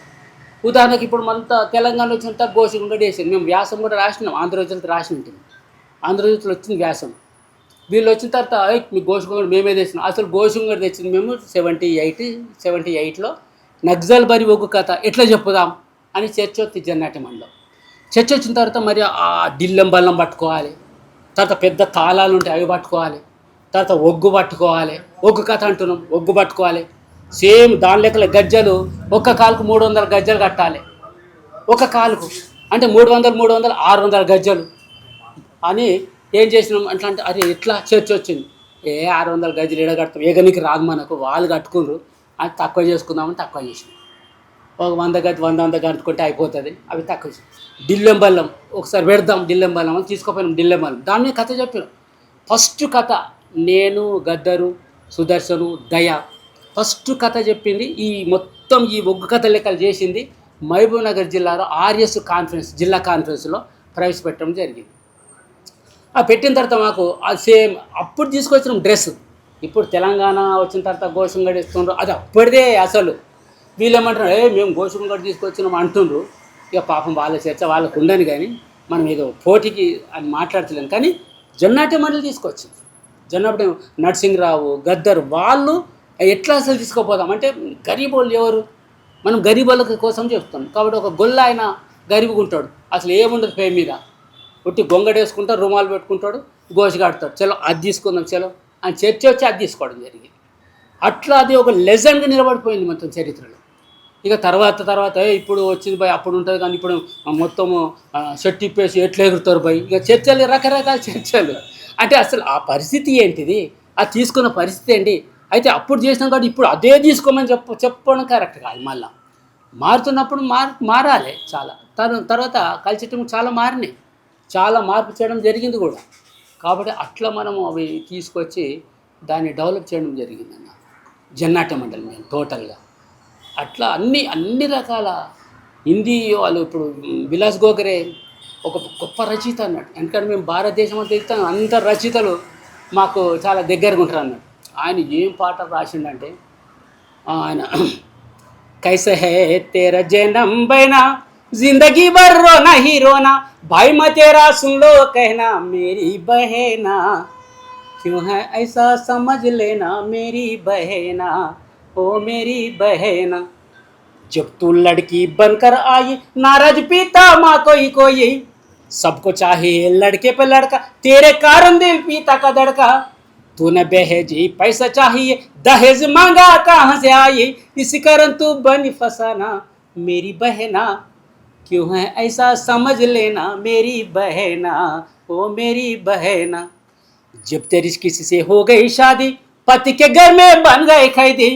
ఉదాహరణకి ఇప్పుడు మనంతా తెలంగాణ వచ్చినంత గోషిగుంగడి వేసారు. మేము వ్యాసం కూడా రాసినాం, ఆంధ్రజ్యోతిలో రాసి ఉంటుంది, ఆంధ్రజ్యోతిలో వచ్చింది వ్యాసం. వీళ్ళు వచ్చిన తర్వాత మీ గోషిగుంగడి మేమే తెచ్చినాం. అసలు గోషిగుంగడి తెచ్చింది మేము 78లో నక్సల్బరి ఒగ్గు కథ ఎట్లా చెప్పుదాం అని చర్చ వచ్చి జన్నాటి మండలో. చర్చ వచ్చిన తర్వాత మరి ఆ డిల్లెం బల్లం పట్టుకోవాలి, తర్వాత పెద్ద తాళాలు ఉంటాయి అవి పట్టుకోవాలి, తర్వాత ఒగ్గు పట్టుకోవాలి, ఒగ్గు కథ అంటున్నాం ఒగ్గు పట్టుకోవాలి. సేమ్ దాని లెక్కల గజ్జలు ఒక్క కాలుకు 300 గజ్జలు కట్టాలి, ఒక కాలుకు అంటే 300 600 గజ్జలు అని ఏం చేసినాం అట్లా అంటే అరే ఎట్లా చర్చ వచ్చింది, 600 గజ్జలు ఎడగడతాం ఎగనికి రాదు మనకు, వాళ్ళు కట్టుకున్నారు అది తక్కువ చేసుకుందామని తక్కువ చేసినాం. ఒక 100 గజ్జలు 100 కట్టుకుంటే అయిపోతుంది, అవి తక్కువ చేసినాం. డిల్లెం బల్లం ఒకసారి పెడదాం డిల్లెం బల్లం అని తీసుకుపోయినాం. డిల్లెం బల్లం దాని మీద కథ చెప్పినాం. ఫస్ట్ కథ నేను గద్దరు సుదర్శను దయ ఫస్ట్ కథ చెప్పింది. ఈ మొత్తం ఈ ఒగ్గు కథ లెక్కలు చేసింది మహబూబ్ నగర్ జిల్లాలో ఆర్ఎస్ కాన్ఫరెన్స్ జిల్లా కాన్ఫరెన్స్లో ప్రవేశపెట్టడం జరిగింది. ఆ పెట్టిన తర్వాత మాకు అది సేమ్ అప్పుడు తీసుకొచ్చిన డ్రెస్, ఇప్పుడు తెలంగాణ వచ్చిన తర్వాత గోషంగడి ఇస్తుండ్రు, అది అప్పటిదే. అసలు వీళ్ళు ఏమంటారు మేము గోషంగడి తీసుకొచ్చినాం అంటుండ్రు. ఇక పాపం వాళ్ళ చర్చ వాళ్ళకు ఉండని, కానీ మనం ఏదో పోటీకి అని మాట్లాడతలేము. కానీ జొన్నాటి మండలి తీసుకొచ్చింది. జొన్నటి నరసింహరావు గద్దర్ వాళ్ళు ఎట్లా అసలు తీసుకుపోదాం అంటే గరీబోళ్ళు ఎవరు, మనం గరీబోళ్ళ కోసం చెప్తాం. కాబట్టి ఒక గొల్ల ఆయన గరీబుగా ఉంటాడు, అసలు ఏముండదు పే మీద, ఉట్టి గొంగడేసుకుంటాడు, రుమాలు పెట్టుకుంటాడు, గోషి కడతాడు, చలో అది తీసుకుందాం చలో అని చర్చ వచ్చి అది తీసుకోవడం జరిగింది. అట్లా అది ఒక లెజెండ్గా నిలబడిపోయింది మొత్తం చరిత్రలో. ఇక తర్వాత ఇప్పుడు వచ్చింది భయ్, అప్పుడు ఉంటుంది కానీ ఇప్పుడు మొత్తము షర్ట్ ఇప్పేసి ఎట్లా ఎగురుతారు భయ్, ఇక చర్చలు రకరకాల చర్చలు. అంటే అసలు ఆ పరిస్థితి ఏంటిది, ఆ తీసుకున్న పరిస్థితి ఏంటి, అయితే అప్పుడు చేసినాం కాబట్టి ఇప్పుడు అదే తీసుకోమని చెప్పడం కరెక్ట్ కాదు. మళ్ళీ మారుతున్నప్పుడు మారాలి చాలా. తర్వాత కల్చర్ చాలా మారినాయి, చాలా మార్పు చేయడం జరిగింది కూడా. కాబట్టి అట్లా మనము అవి తీసుకొచ్చి దాన్ని డెవలప్ చేయడం జరిగిందన్న జన్నాట్య మండలి మేము టోటల్గా. అట్లా అన్ని రకాల హిందీ వాళ్ళు ఇప్పుడు విలాస్ గోఖరే ఒక గొప్ప రచయిత అన్నాడు. ఎందుకంటే మేము భారతదేశం అంతా ఇస్తాం, అంత రచయితలు మాకు చాలా దగ్గరగా ఉంటారు అన్నాడు. ఆయన ఏం పాట రాసిండంటే ఆయన कैसे है तेरा जन्म बना जिंदगी भर रोना ही रोना भाई मैं तेरा सुन लो कहना मेरी बहना क्यों है ऐसा समझ लेना मेरी बहना ओ मेरी बहना जब तू लड़की बनकर आई नाराज पीता माँ कोई सबको चाहिए लड़के पे लड़का तेरे कारण दिल पीता का दड़का तूने बहेजी पैसा चाहिए दहेज मांगा कहाँ से आई इसी कारण तू बनी फसाना मेरी बहना क्यों है ऐसा समझ लेना मेरी बहना ओ मेरी बहना जब तेरी किसी से हो गई शादी पति के घर में बन गए कैदी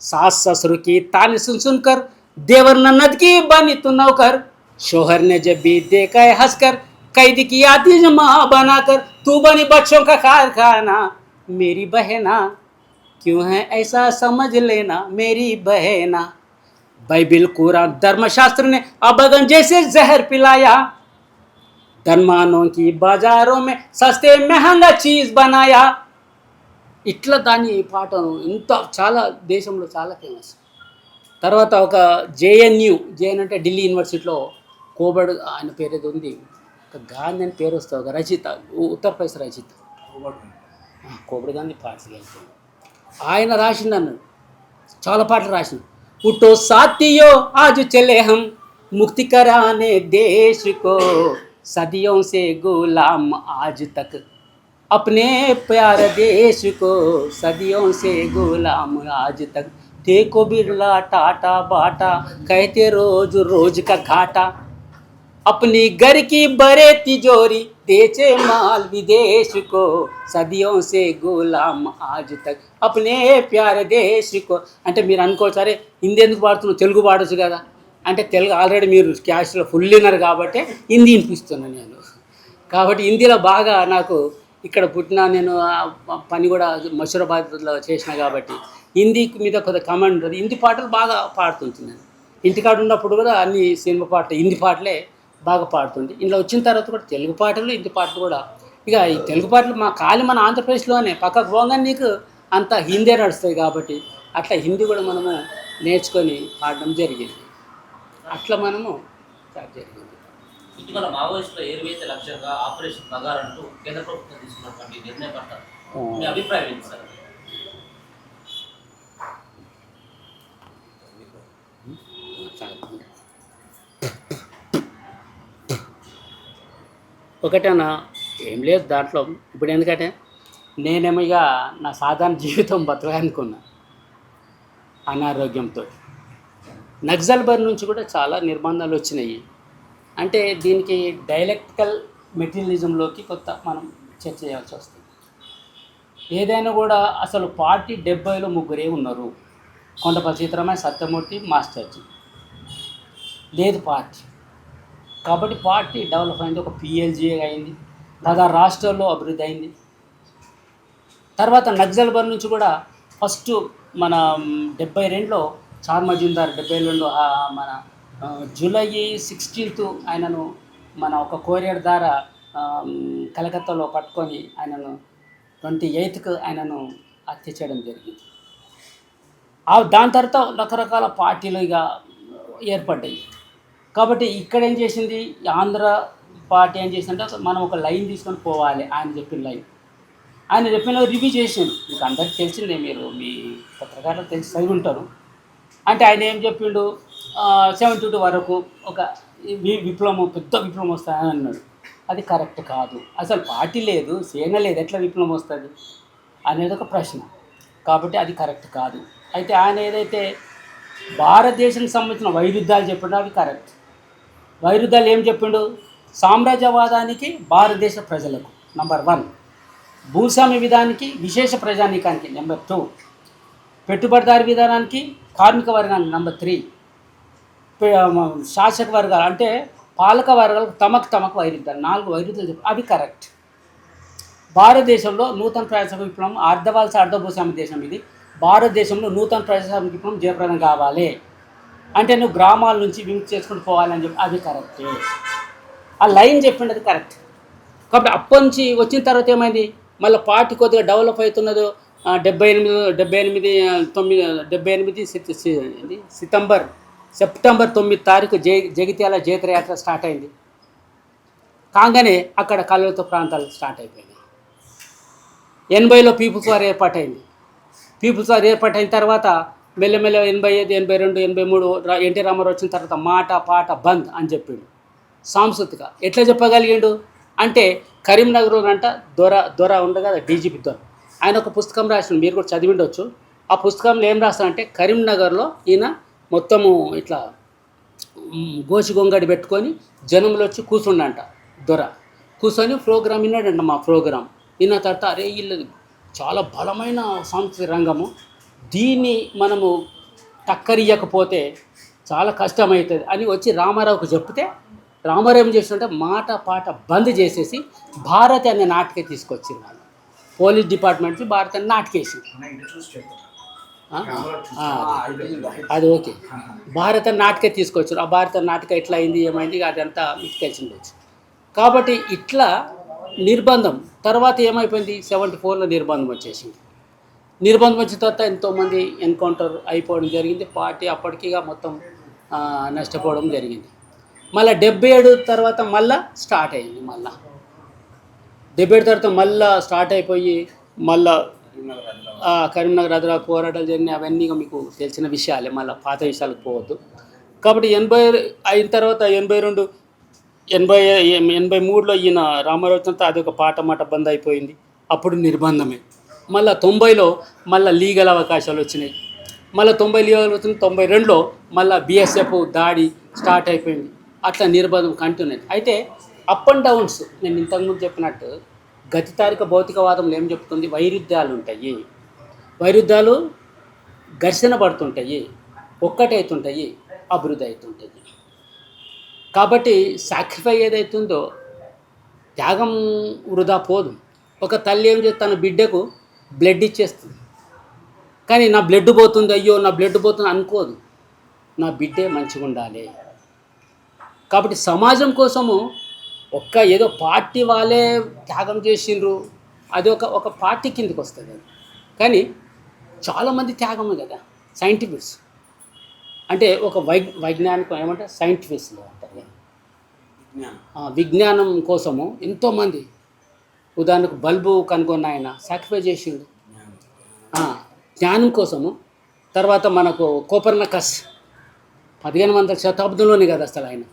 सास ससुर की तान सुनकर देवर ननद की बनी तू नौकर शोहर ने जब भी देखा है हंसकर कैदी की आती माँ बनाकर तू बनी बच्चों का कारखाना मेरी बहना क्यों है ऐसा समझ लेना मेरी बहना बाइबिल कुरान धर्मशास्त्र ने अबगन जैसे जहर पिलाया धनवानों की बाजारों में सस्ते महंगा चीज बनाया ఇట్లా దాన్ని పాటను ఇంత చాలా దేశంలో చాలా ఫేమస్. తర్వాత ఒక జేఎన్యు అంటే ఢిల్లీ యూనివర్సిటీలో కోబడ్ ఆయన పేరు ఏదో ఉంది, ఒక గాంధీ అని పేరు వస్తుంది, ఒక రచయిత, ఉత్తరప్రదేశ్ రచయిత కోబడి గాంధీ పాటలు వెళ్తుంది. ఆయన రాసిండు అన్నాడు, చాలా పాటలు రాసిండు. उठो साथियों आज चले हम मुक्ति कराने देश को सदियों से गुलाम आज तक अपने प्यारे देश को सदियों से गुलाम आज तक देखो बिरला टाटा बाटा कहते रोज रोज का घाटा अपनी घर की बड़े तिजोरी बेचे माल विदेश को सदियों से गुलाम आज तक अपने प्यारे देश को. అంటే మీరు అనుకోవచ్చు అరే హిందీ ఎందుకు పాడుతున్నావు, తెలుగు పాడొచ్చు కదా అంటే తెలుగు ఆల్రెడీ మీరు క్యాష్లో ఫుల్ విన్నారు కాబట్టి హిందీ వినిపిస్తున్నాను నేను. కాబట్టి హిందీలో బాగా నాకు ఇక్కడ పుట్టిన నేను పని కూడా మషూరాబాద్లో చేసిన కాబట్టి హిందీ మీద కొద్దిగా కమాండ్ ఉంటుంది. హిందీ పాటలు బాగా పాడుతుంటున్నాను. ఇంటికాడ ఉన్నప్పుడు కూడా అన్ని సినిమా పాటలు హిందీ పాటలే బాగా పాడుతుంది. ఇంట్లో వచ్చిన తర్వాత కూడా తెలుగు పాటలు హిందీ పాటలు కూడా. ఇక ఈ తెలుగు పాటలు మన ఆంధ్రప్రదేశ్లోనే పక్కకు పోగానే నీకు అంత హిందీ నడుస్తాయి కాబట్టి అట్లా హిందీ కూడా మనము నేర్చుకొని పాడడం జరిగింది. అట్లా మనము స్టార్ట్ జరిగింది. ఇటీవల మావోయిస్టుల ఏరువేత లక్ష్యంగా ఆపరేషన్ పగార్ అంటూ కేంద్ర ప్రభుత్వం తీసుకున్నటువంటి నిర్ణయం పట్ల మీ అభిప్రాయం ఏంటి సార్? ఒకటేనా ఏం లేదు దాంట్లో. ఇప్పుడు ఎందుకంటే నేనేమో ఇక నా సాధారణ జీవితం బతకాలనుకున్నా అనారోగ్యంతో. నక్సల్బర్ నుంచి కూడా చాలా నిర్బంధాలు వచ్చినాయి. అంటే దీనికి డైలెక్టికల్ మెటీరియలిజంలోకి కొత్త మనం చర్చ చేయాల్సి వస్తుంది. ఏదైనా కూడా అసలు పార్టీ 70లో ముగ్గురే ఉన్నారు, కొండపల్లి సీతారామయ్య, సత్యమూర్తి, మాస్టర్జీ. లేదు పార్టీ. కాబట్టి పార్టీ డెవలప్ అయింది, ఒక పిఎల్జీ అయింది, 16 రాష్ట్రాల్లో అభివృద్ధి అయింది. తర్వాత నక్సల్బర్ నుంచి కూడా ఫస్ట్ మన 72లో చార్ మజుందార్ 72లో మన జూలై 16th ఆయనను మన ఒక కొరియర్ ద్వారా కలకత్తాలో పట్టుకొని ఆయనను 28th ఆయనను హత్య చేయడం జరిగింది. దాని తర్వాత రకరకాల పార్టీలు ఇక ఏర్పడ్డాయి. కాబట్టి ఇక్కడ ఏం చేసింది ఆంధ్ర పార్టీ ఏం చేసిందంటే మనం ఒక లైన్ తీసుకొని పోవాలి. ఆయన చెప్పిన లైన్, ఆయన చెప్పిన రివ్యూ చేసాను. మీకు అందరికీ తెలిసిందే, మీరు మీ పత్రికలు తెలిసి చదివి ఉంటారు. అంటే ఆయన ఏం చెప్పిండు, 72 వరకు ఒక విప్లవం, పెద్ద విప్లవం వస్తుందని అన్నాడు. అది కరెక్ట్ కాదు. అసలు పార్టీ లేదు, సేన లేదు, ఎట్లా విప్లవం వస్తుంది అనేది ఒక ప్రశ్న. కాబట్టి అది కరెక్ట్ కాదు. అయితే ఆయన ఏదైతే భారతదేశానికి సంబంధించిన వైరుధ్యాలు చెప్పిండో అవి కరెక్ట్. వైరుధ్యాలు ఏం చెప్పిండు? సామ్రాజ్యవాదానికి భారతదేశ ప్రజలకు నంబర్ 1, భూస్వామ్య విధానానికి విశేష ప్రజానీకానికి నెంబర్ 2, పెట్టుబడిదారి విధానానికి కార్మిక వర్గానికి నంబర్ 3, శాసక వర్గాలు అంటే పాలక వర్గాలకు తమకు వైరుధ్యాలు 4 వైరుధ్యాలు చెప్పి అవి కరెక్ట్. భారతదేశంలో నూతన ప్రజాస్వామ్య విప్లవం అర్ధభూస్వామ్య దేశం ఇది. భారతదేశంలో నూతన ప్రజాస్వామ్య విప్లవం జయప్రదం కావాలి అంటే నువ్వు గ్రామాల నుంచి విముక్తి చేసుకుంటూ పోవాలని చెప్పి అది కరెక్టే. ఆ లైన్ చెప్పింది అది కరెక్ట్. కాబట్టి అప్పటి నుంచి వచ్చిన తర్వాత ఏమైంది, మళ్ళీ పార్టీ కొద్దిగా డెవలప్ అవుతున్నదో 78 సెప్టెంబర్ 9 జగిత్యాల జైత్రయాత్ర స్టార్ట్ అయింది. కాగానే అక్కడ కలవతో ప్రాంతాలు స్టార్ట్ అయిపోయినాయి. 80లో పీపుల్స్ వార్ ఏర్పాటైంది. పీపుల్స్ వార్ ఏర్పాటైన తర్వాత మెల్లమెల్ల 85, 82, 83 ఎన్టీ రామారావు వచ్చిన తర్వాత మాట పాట బంద్ అని చెప్పిండు. సాంస్కృతిక ఎట్లా చెప్పగలిగిండు అంటే కరీంనగర్లో అంట దొర ఉండదు కదా, డీజీపీ దొర, ఆయన ఒక పుస్తకం రాసిన, మీరు కూడా చదివిండొచ్చు. ఆ పుస్తకంలో ఏం రాస్తారంటే కరీంనగర్లో ఈయన మొత్తము ఇట్లా గోచి గొంగడి పెట్టుకొని జనంలో వచ్చి కూర్చుండంట. దొర కూర్చొని ప్రోగ్రామ్ విన్నాడంట. మా ప్రోగ్రాం విన్న తర్వాత అరే వీళ్ళు చాలా బలమైన సాంస్కృతిక రంగము, దీన్ని మనము టక్కరియకపోతే చాలా కష్టమవుతుంది అని వచ్చి రామారావుకు చెప్తే రామారావు ఏం చేసినట్టే మాట పాట బంద్ చేసేసి భారతి అనే నాటకే తీసుకొచ్చింది. వాళ్ళు పోలీస్ డిపార్ట్మెంట్ భారతి అనే నాటకేసి అది ఓకే, భారత నాటకే తీసుకొచ్చారు. ఆ భారత నాటక ఎట్లా అయింది ఏమైంది అదంతా మీకు తెలిసిండొచ్చు. కాబట్టి ఇట్లా నిర్బంధం తర్వాత ఏమైపోయింది, 74లో నిర్బంధం వచ్చేసింది. నిర్బంధం వచ్చిన తర్వాత ఎంతోమంది ఎన్కౌంటర్ అయిపోవడం జరిగింది. పార్టీ అప్పటికిగా మొత్తం నష్టపోవడం జరిగింది. మళ్ళీ 77 తర్వాత మళ్ళీ స్టార్ట్ అయింది. మళ్ళీ 77 తర్వాత మళ్ళీ స్టార్ట్ అయిపోయి మళ్ళీ కరీంనగర్ ఆదిలాబాద్ పోరాటాలు జరిగినాయి. అవన్నీ మీకు తెలిసిన విషయాలే, మళ్ళీ పాత విషయాలకు పోవద్దు. కాబట్టి 80 అయిన తర్వాత 82, 83లో ఈయన రామారావు వచ్చినంత అదొక పాట మాట బంద్ అయిపోయింది. అప్పుడు నిర్బంధమే. మళ్ళీ 90లో మళ్ళీ లీగల్ అవకాశాలు వచ్చినాయి. మళ్ళీ 90 లీగల్ వచ్చింది. 92లో మళ్ళీ BSF దాడి స్టార్ట్ అయిపోయింది. అట్లా నిర్బంధం కంటిన్యూ. అయితే అప్ అండ్ డౌన్స్ నేను ఇంతకుముందు చెప్పినట్టు గతితారిక భౌతికవాదంలో ఏం చెప్తుంది, వైరుధ్యాలు ఉంటాయి, వైరుధ్యాలు ఘర్షణ పడుతుంటాయి, ఒక్కటవుతుంటాయి, అభివృద్ధి అవుతుంటుంది. కాబట్టి సాక్రిఫై ఏదైతుందో త్యాగం వృధా పోదు. ఒక తల్లి ఏం చేస్తే తన బిడ్డకు బ్లడ్ ఇచ్చేస్తుంది, కానీ నా బ్లడ్ పోతుంది అయ్యో నా బ్లడ్ పోతుంది అనుకోదు, నా బిడ్డే మంచిగా ఉండాలి. కాబట్టి సమాజం కోసము ఏదో పార్టీ వాళ్ళే త్యాగం చేసిండ్రు అది ఒక పార్టీ కిందకి వస్తుంది అది. కానీ చాలామంది త్యాగమే కదా సైంటిఫిక్స్ అంటే ఒక వైజ్ఞానికం ఏమంటారు సైంటిఫిక్స్లో అంటారు. విజ్ఞానం కోసము ఎంతోమంది, ఉదాహరణకు బల్బు కనుగొన్న ఆయన సాక్రిఫై చేసిండు జ్ఞానం కోసము. తర్వాత మనకు కోపర్నికస్ 1500 శతాబ్దంలోనే కదా అసలు ఆయన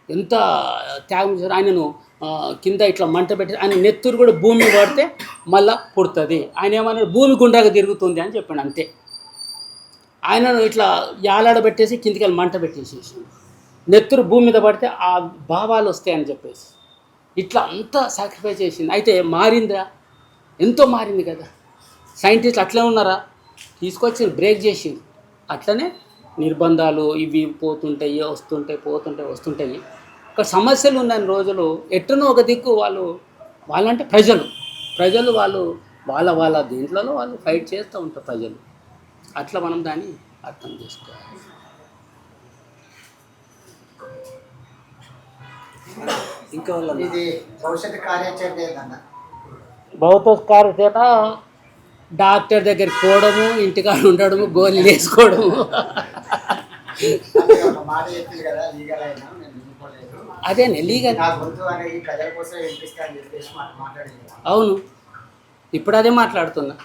ఎంత త్యాగం చేశారు. ఆయనను కింద ఇట్లా మంట పెట్టి ఆయన నెత్తురు కూడా భూమి పడితే మళ్ళా పుడుతుంది. ఆయన ఏమన్నాడు భూమి గుండ్రాగా తిరుగుతుంది అని చెప్పాడు అంతే. ఆయనను ఇట్లా యాలాడబెట్టేసి కిందికి వెళ్ళి మంట పెట్టేసేసి నెత్తురు భూమి మీద పడితే ఆ భావాలు వస్తాయని చెప్పేసి ఇట్లా అంతా సాక్రిఫైస్ చేసింది. అయితే మారిందా, ఎంతో మారింది కదా. సైంటిస్టులు అట్లే ఉన్నారా, తీసుకొచ్చి బ్రేక్ చేసింది. అట్లనే నిర్బంధాలు ఇవి పోతుంటాయి వస్తుంటాయి. ఒక సమస్యలు ఉన్న రోజులు ఎట్టనో ఒక దిక్కు వాళ్ళంటే ప్రజలు వాళ్ళ దీంట్లో వాళ్ళు ఫైట్ చేస్తూ ఉంటారు ప్రజలు. అట్లా మనం దాన్ని అర్థం చేసుకోవాలి. ఇంకా ఇది భవిష్యత్తు కార్యాచరణ ఏంటన్నా? భౌతిక కార్యాచరణ డాక్టర్ దగ్గరికి పోవడము, ఇంటికాడ ఉండడము, గోళీలు వేసుకోవడము. ఒక మాట చెప్పింది కదా లీగల్ అయినా నేను వినుకోలేదు. అదేనే లీగల్. నా గొంతు అనేది ప్రజల కోసం వినిపిస్తా అని చెప్పేసి మాట్లాడింది. అవును, ఇప్పుడు అదే మాట్లాడుతున్నా.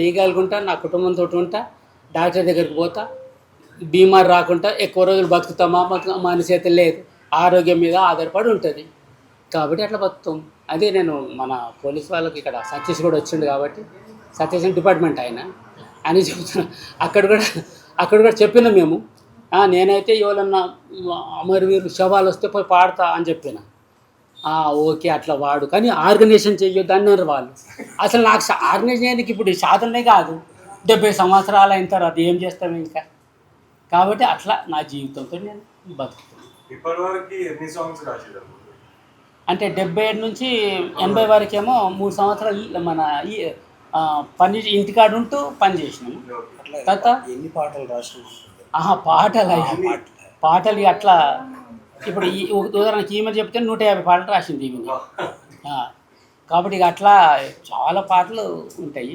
లీగల్గా ఉంటా, నా కుటుంబంతో ఉంటా, డాక్టర్ దగ్గరికి పోతా, బీమార్ రాకుండా ఎక్కువ రోజులు బతుకుతామా మన చేతులు లేదు, ఆరోగ్యం మీద ఆధారపడి ఉంటుంది. కాబట్టి అట్లా బతుకుతాం. అదే నేను మన పోలీస్ వాళ్ళకి ఇక్కడ సక్సెస్ కూడా వచ్చిండు కాబట్టి సత్యసేన డిపార్ట్మెంట్ ఆయన అని చెప్తున్నా. అక్కడ కూడా చెప్పిన మేము నేనైతే ఎవరన్నా అమరవీరులు శవాలు వస్తే పోయి పాడతా అని చెప్పిన. ఓకే అట్లా వాడు, కానీ ఆర్గనైజేషన్ చెయ్యొద్దు అన్నారు వాళ్ళు. అసలు నాకు ఆర్గనైజ్ చేయడానికి ఇప్పుడు సాధనే కాదు, 70 సంవత్సరాలు అయిన తర్వాత ఏం చేస్తాం ఇంకా. కాబట్టి అట్లా నా జీవితంతో నేను బతుకుతున్నాను. ఇప్పటివరకు ఎన్ని సాంగ్స్ రాశారు? అంటే 77 నుంచి 80 వరకేమో 3 సంవత్సరాలు మన ఈ పని ఇంటికాడ ఉంటూ పని చేసినాము. తర్వాత ఎన్ని పాటలు రాసినాం? పాటలు అట్లా ఇప్పుడు ఈ ఉదాహరణకి ఈమె చెప్తే 150 పాటలు రాసింది ఈమె. కాబట్టి ఇక అట్లా చాలా పాటలు ఉంటాయి.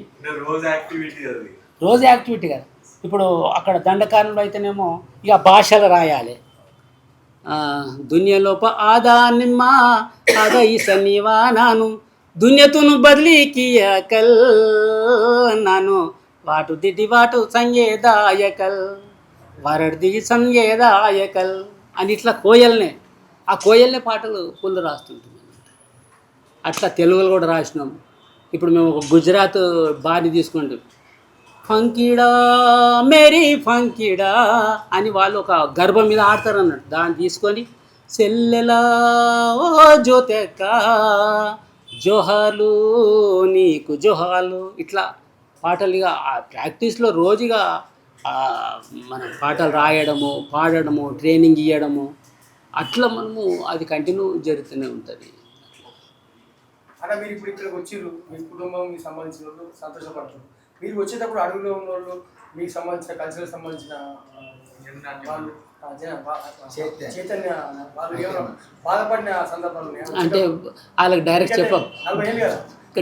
రోజు యాక్టివిటీ కదా. ఇప్పుడు అక్కడ దండకారణంలో అయితేనేమో ఇక భాషలు రాయాలి. దునియలోప ఆదా నిమ్మ ఆదా ఈ సన్నివా నాను దునియతును బదిలీకి అకల్ నాను వాటు దిటి వాటు సంగేదాయకల్ వరడ్ది సంగేదాయకల్ అని ఇట్లా కోయల్నే పాటలు ఫుల్ రాస్తుంటాం. అట్లా తెలుగులో కూడా రాసినాం. ఇప్పుడు మేము ఒక గుజరాత్ బాని తీసుకుంటాం. ఫంకిడా మేరీ ఫంకిడా అని వాళ్ళు ఒక గర్భం మీద ఆడతారు అన్నట్టు. దాన్ని తీసుకొని సెల్లెలా ఓ జ్యోతెక్క జోహాలు నీకు జోహాలు ఇట్లా పాటలు. ఇక ప్రాక్టీస్లో రోజుగా మనం పాటలు రాయడము, పాడడము, ట్రైనింగ్ ఇవ్వడము, అట్లా మనము అది కంటిన్యూ జరుగుతూనే ఉంటుంది. అలా మీరు ఇప్పుడు ఇక్కడికి వచ్చిర్రు, మీ కుటుంబం మీకు సంబంధించిన వాళ్ళు సంతోషపడుతున్నారు. మీరు వచ్చేటప్పుడు అడవిలో ఉన్న వాళ్ళు మీకు సంబంధించిన కల్చర్ సంబంధించిన వాళ్ళు చైతన్య వాళ్ళు ఏమైనా బాధపడిన సందర్భాలు ఉన్నాయా? అంటే వాళ్ళకి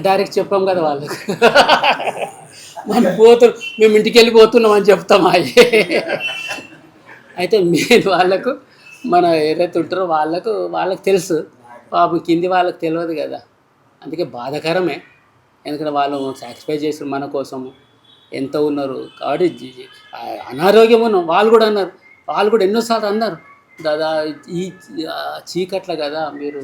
డైరెక్ట్ చెప్పాం కదా వాళ్ళకి. మనం మేము ఇంటికి వెళ్ళిపోతున్నాం అని చెప్తామా? అయితే నేను వాళ్ళకు మన ఏదైతే ఉంటారో వాళ్ళకు తెలుసు. పాపం కింది వాళ్ళకి తెలియదు కదా. అందుకే బాధాకరమే. ఎందుకంటే వాళ్ళు సాక్రిఫైస్ చేసారు మన కోసము, ఎంత ఉన్నారు. కాబట్టి అనారోగ్యం ఉన్నాం. వాళ్ళు కూడా ఎన్నోసార్లు అన్నారు, దాదా ఈ చీకట్ల కదా మీరు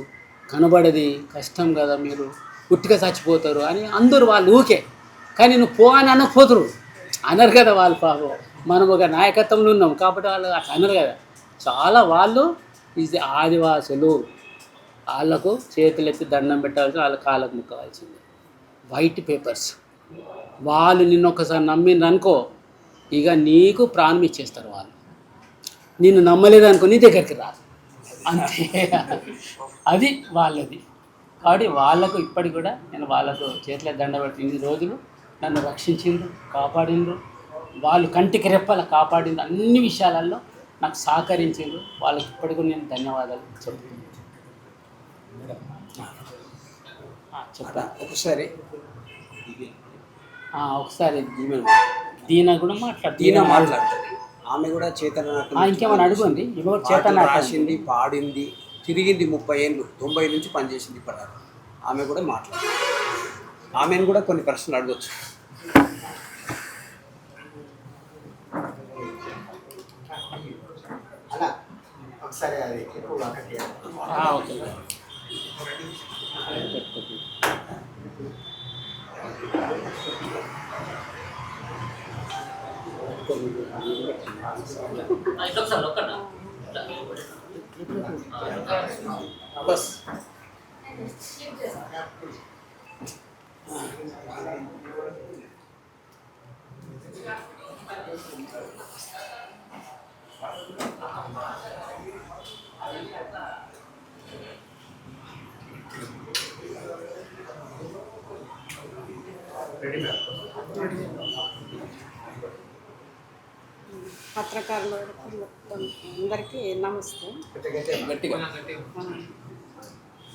కనబడేది కష్టం కదా, మీరు పుట్టిగా చచ్చిపోతారు అని అందరూ వాళ్ళు ఊకే. కానీ నువ్వు పో అని అనకపోతురు అన్నారు కదా వాళ్ళు. పాపం మనం ఒక నాయకత్వంలో ఉన్నాం కాబట్టి వాళ్ళు అట్లా అన్నారు కదా. చాలా వాళ్ళు ఇది ఆదివాసులు, వాళ్ళకు చేతులెత్తి దండం పెట్టాల్సి, వాళ్ళ కాళ్ళకు ముక్కవలసింది. వైట్ పేపర్స్ వాళ్ళు నిన్ను ఒకసారి నమ్మిండ్రు అనుకో, ఇక నీకు ప్రాణం ఇచ్చేస్తారు. వాళ్ళు నిన్ను నమ్మలేదనుకో నీ దగ్గరికి రాదు. అంతే, అది వాళ్ళది. కాబట్టి వాళ్ళకు ఇప్పటికి కూడా నేను వాళ్ళకు చేతుల దండ పెట్టి ఇన్ని రోజులు నన్ను రక్షించిండ్రు, కాపాడిండ్రు. వాళ్ళు కంటికి రెప్పల కాపాడిండ్రు, అన్ని విషయాలలో నాకు సహకరించిండ్రు. వాళ్ళకి ఇప్పటికీ నేను ధన్యవాదాలు చెప్తున్నాను. చెప్పండి. ఒకసారి దీన కూడా మాట్లాడుతుంది. ఆమె కూడా చేతన ఇంకేమైనా అడుగుంది. చేతన రాసింది, పాడింది, తిరిగింది. 30 ఏళ్ళు 90 నుంచి పనిచేసింది ఇప్పటిదాకా. ఆమె కూడా మాట్లాడుతుంది. ఆమెను కూడా కొన్ని ప్రశ్నలు అడగచ్చు. అలా ఒకసారి అది ఓకే. ఒకసారి ఒక్కట బస్ పత్రికారులకు అందరికీ నమస్తే.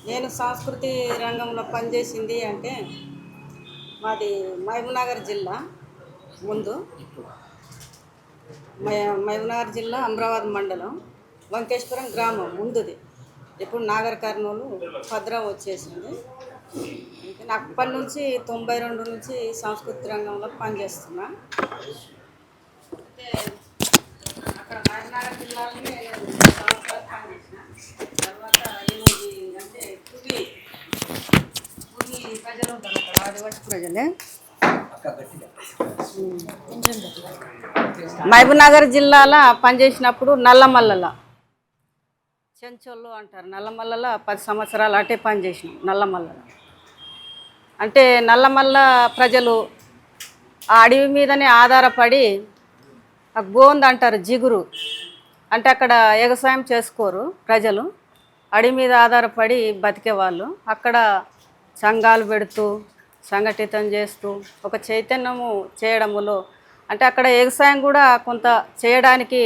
నేను సంస్కృతి రంగంలో పనిచేసింది అంటే మాది మహబూబ్నగర్ జిల్లా. ముందు మహబూబ్నగర్ జిల్లా అమరావతి మండలం వంకేశ్వరం గ్రామం ముందుది. ఇప్పుడు నాగర్ కర్నూలు భద్రా వచ్చేసింది. నాకు అప్పటి నుంచి 92 నుంచి సంస్కృతి రంగంలో పనిచేస్తున్నా. అక్కడ మహబూబ్నగర్ జిల్లాలోనే నేను సంవత్సరాలు పనిచేసిన తర్వాత అంటే కువి ప్రజలు ఉంటారు, ఆదివాసి ప్రజలే. మహబూబ్నగర్ జిల్లాలో పనిచేసినప్పుడు నల్లమల్లల చెంచోళ్ళు అంటారు. నల్లమల్లలో 10 సంవత్సరాలు అటే పనిచేసినాం. నల్లమల్లలో అంటే నల్లమల్ల ప్రజలు ఆ అడవి మీదనే ఆధారపడి ఆ గోంద్ అంటారు, జిగురు అంటే అక్కడ వ్యవసాయం చేసుకోరు ప్రజలు, అడవి మీద ఆధారపడి బతికేవాళ్ళు. అక్కడ సంఘాలు పెడుతూ సంఘటితం చేస్తూ ఒక చైతన్యము చేయడములో అంటే అక్కడ వ్యవసాయం కూడా కొంత చేయడానికి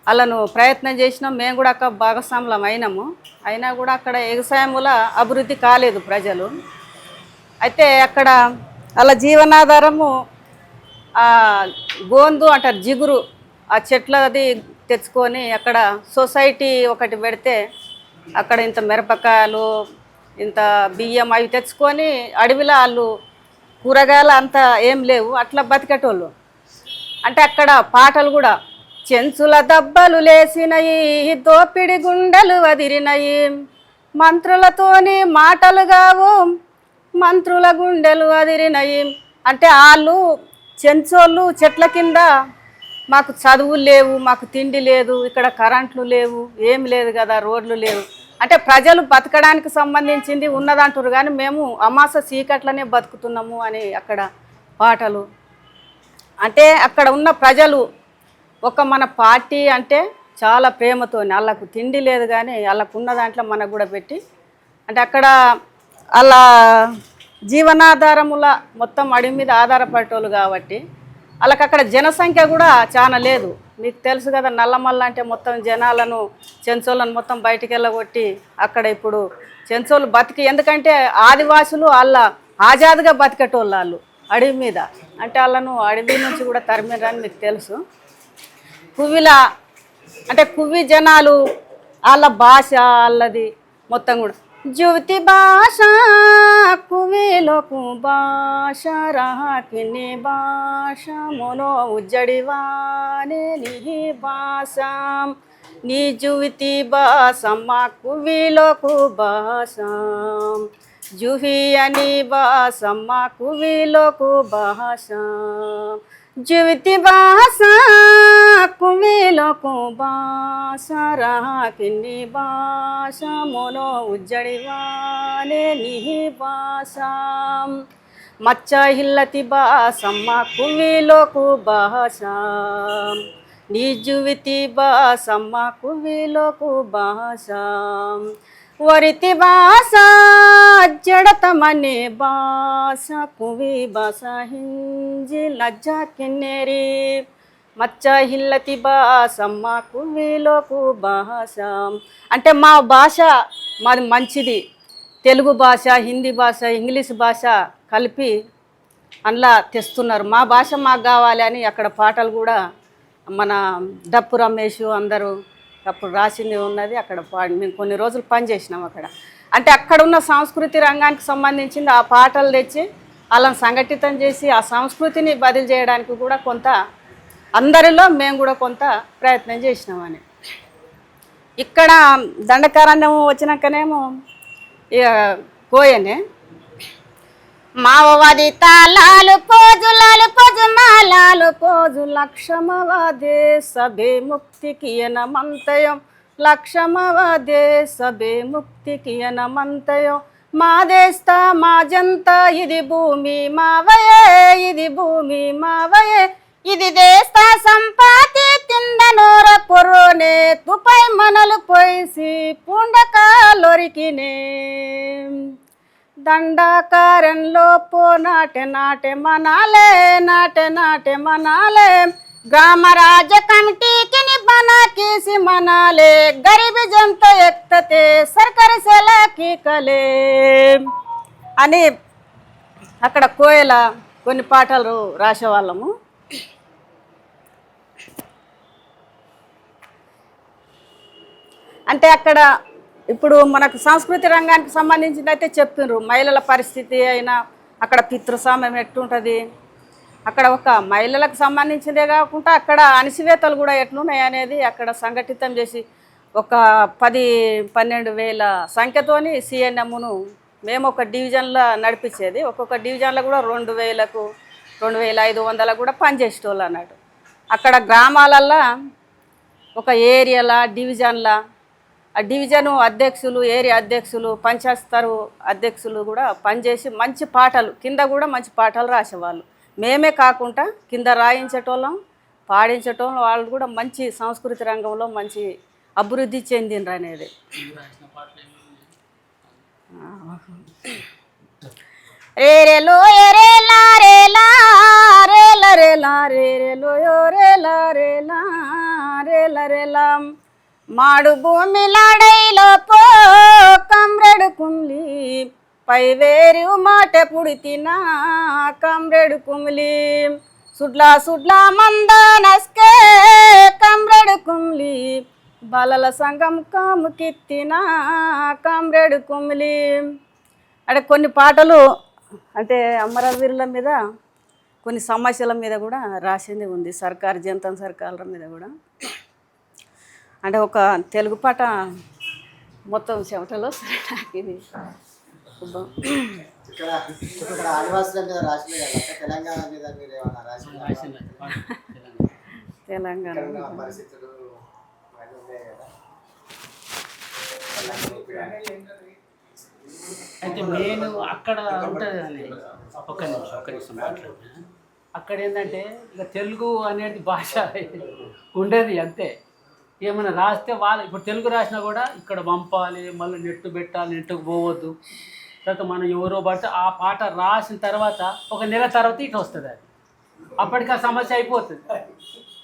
వాళ్ళను ప్రయత్నం చేసినాం. మేము కూడా అక్కడ భాగస్వాములం అయినా కూడా అక్కడ వ్యవసాయముల అభివృద్ధి కాలేదు ప్రజలు. అయితే అక్కడ వాళ్ళ జీవనాధారము గోందు అంటారు, జిగురు ఆ చెట్లది తెచ్చుకొని అక్కడ సొసైటీ ఒకటి పెడితే అక్కడ ఇంత మిరపకాయలు ఇంత బియ్యం అవి తెచ్చుకొని అడవిలో వాళ్ళు కూరగాయలు అంతా ఏం లేవు అట్లా బతికేటోళ్ళు. అంటే అక్కడ పాటలు కూడా చెంచుల దబ్బలు లేసినయి, దోపిడి గుండెలు వదిరినయి, మంత్రులతోని మాటలు కావు మంత్రుల గుండెలు వదిరినయి. అంటే వాళ్ళు చెంచోళ్ళు చెట్ల కింద మాకు చదువులు లేవు, మాకు తిండి లేదు, ఇక్కడ కరెంట్లు లేవు, ఏం లేదు కదా, రోడ్లు లేవు. అంటే ప్రజలు బతకడానికి సంబంధించింది ఉన్నదంటారు కానీ మేము అమాస చీకట్లనే బతుకుతున్నాము అని అక్కడ పాటలు. అంటే అక్కడ ఉన్న ప్రజలు ఒక మన పార్టీ అంటే చాలా ప్రేమతో, వాళ్ళకు తిండి లేదు కానీ వాళ్ళకు ఉన్న దాంట్లో మనకు కూడా పెట్టి అంటే అక్కడ వాళ్ళ జీవనాధారముల మొత్తం అడవి మీద ఆధారపడేటోళ్ళు కాబట్టి వాళ్ళకి అక్కడ జనసంఖ్య కూడా చాలా లేదు. మీకు తెలుసు కదా, నల్లమల్ల అంటే మొత్తం జనాలను చెంచోళ్ళను మొత్తం బయటికి వెళ్ళగొట్టి అక్కడ ఇప్పుడు చెంచోళ్ళు బతికి, ఎందుకంటే ఆదివాసులు వాళ్ళ ఆజాదుగా బతికేటోళ్ళు వాళ్ళు అడవి మీద. అంటే వాళ్ళను అడవి నుంచి కూడా తరిమిరని మీకు తెలుసు. కువ్విల అంటే కువ్వి జనాలు వాళ్ళ భాష వాళ్ళది మొత్తం కూడా జ్యోతి భాష కువిలోకు భాష రాకిని భాష మొనో ఉజ్జడివానే నీ భాష నీ జ్యోతి భాషమ్మ కువిలోకు భాష జుహి అని భాషమ్మ కువిలోకు భాష జ్యోతి భాష కువిలోకు భాష రాకిని భాష మొనో ఉజ్జడివానే నీ భాష మచ్చ హిల్లతి భాషమ్మ కువిలోకు భాష నీ జ్యోతి భాషమ్మ కువిలోకు భాష వరితి భాష జడతమనే భాష కువి భాష హింజి లజ్జా కిన్నెరి మచ్చ హిల్లతి భాషమ్మ కువిలోకు భాష. అంటే మా భాష మాది మంచిది, తెలుగు భాష, హిందీ భాష, ఇంగ్లీష్ భాష కలిపి అందులో తెస్తున్నారు. మా భాష మాకు కావాలి అని అక్కడ పాటలు కూడా మన డప్పు రమేష్ అందరూ అప్పుడు రాసింది ఉన్నది. అక్కడ మేము కొన్ని రోజులు పనిచేసినాం అక్కడ. అంటే అక్కడ ఉన్న సంస్కృతి రంగానికి సంబంధించింది ఆ పాటలు తెచ్చి వాళ్ళని సంఘటితం చేసి ఆ సంస్కృతిని బదిలీ చేయడానికి కూడా కొంత అందరిలో మేము కూడా కొంత ప్రయత్నం చేసినామని. ఇక్కడ దండకారణ్యం వచ్చినాకనేమో ఇక కోయనే మావవాది తాళాలు పోజులాలు పొజుమాలాలు పోజు లక్షమవాదే సభే ముక్తికి ఎనమంతయం లక్షమవాదే సభే ముక్తికి ఎనమంతయం మాదేస్తా మా జంత ఇది భూమి మావయే ఇది భూమి మావయే ఇది దేస్తా సంపాతి తిండనోర పొరోనే తుపై మనలు పోయిసి పుండకాలొరికినే దండాకారంలో పో నాటె నాటె మనాలే నాటె నాటె మనాలే గ్రామ రాజ్య కమిటీకి బనా కేసి మనాలే గరీబీ జంత ఎక్తతే సర్కారు సెలకి కలే అని అక్కడ కోయల కొన్ని పాటలు రాసేవాళ్ళము. అంటే అక్కడ ఇప్పుడు మనకు సంస్కృతి రంగానికి సంబంధించింది అయితే చెప్తున్నారు. మహిళల పరిస్థితి అయినా అక్కడ పితృస్వామ్యం ఎట్లుంటుంది, అక్కడ ఒక మహిళలకు సంబంధించిందే కాకుండా అక్కడ అణిసివేతలు కూడా ఎట్లున్నాయి అనేది అక్కడ సంఘటితం చేసి ఒక 10-12 వేల సంఖ్యతోని సిఎన్ఎంను మేము ఒక డివిజన్లో నడిపించేది. ఒక్కొక్క డివిజన్లో కూడా 2000కు 2500 కూడా పనిచేసేటోళ్ళు అన్నట్టు. అక్కడ గ్రామాలల్లో ఒక ఏరియాల డివిజన్ల ఆ డివిజను అధ్యక్షులు, ఏరియా అధ్యక్షులు, పంచాయతీ అధ్యక్షులు కూడా పనిచేసి మంచి పాటలు కింద కూడా మంచి పాటలు రాసేవాళ్ళు. మేమే కాకుండా కింద రాయించేటోళ్ళం, పాడించేటోళ్ళం. వాళ్ళు కూడా మంచి సంస్కృతి రంగంలో మంచి అభివృద్ధి చెందిండ్రు అనేది. రేరేలో ఎరేలా రేలా రేల రేలా రేరేలో రేలా రేలా రేల రేలా మాడు భూమిలాడైలో పో కమ్రెడు కుమ్లి పైవేరు మాట పుడితినా కమ్రెడు కుమ్లి సుడ్లా సుడ్లా మందనస్కే కమ్రెడు కుమ్లి బాలల సంఘం కాముకిత్తినా కమ్రెడు కుమ్లి అంటే కొన్ని పాటలు అంటే అమరవీరుల మీద కొన్ని సమస్యల మీద కూడా రాసింది ఉంది. సర్కారు జంతం సర్కారుల మీద కూడా అంటే ఒక తెలుగు పాట మొత్తం చెమటలో ఇది ఇక్కడ ఆదివాసుల మీద రాసింది కదా, తెలంగాణ మీద మీరు ఏమన్నా రాసింది? తెలంగాణ పరిస్థితులు అవన్నీ ఉన్నాయి కదా. అయితే నేను అక్కడ ఉంటుంది అని ఒక్క నిమిషం మాట్లాడినా. అక్కడ ఏంటంటే ఇక తెలుగు అనేది భాష ఉండేది అంతే. ఏమైనా రాస్తే వాళ్ళు ఇప్పుడు తెలుగు రాసినా కూడా ఇక్కడ పంపాలి, మళ్ళీ నెట్టు పెట్టాలి, నెట్టుకు పోవద్దు. తర్వాత మనం ఎవరో పడితే ఆ పాట రాసిన తర్వాత ఒక నెల తర్వాత ఇట్లా వస్తుంది. అది అప్పటికి ఆ సమస్య అయిపోతుంది.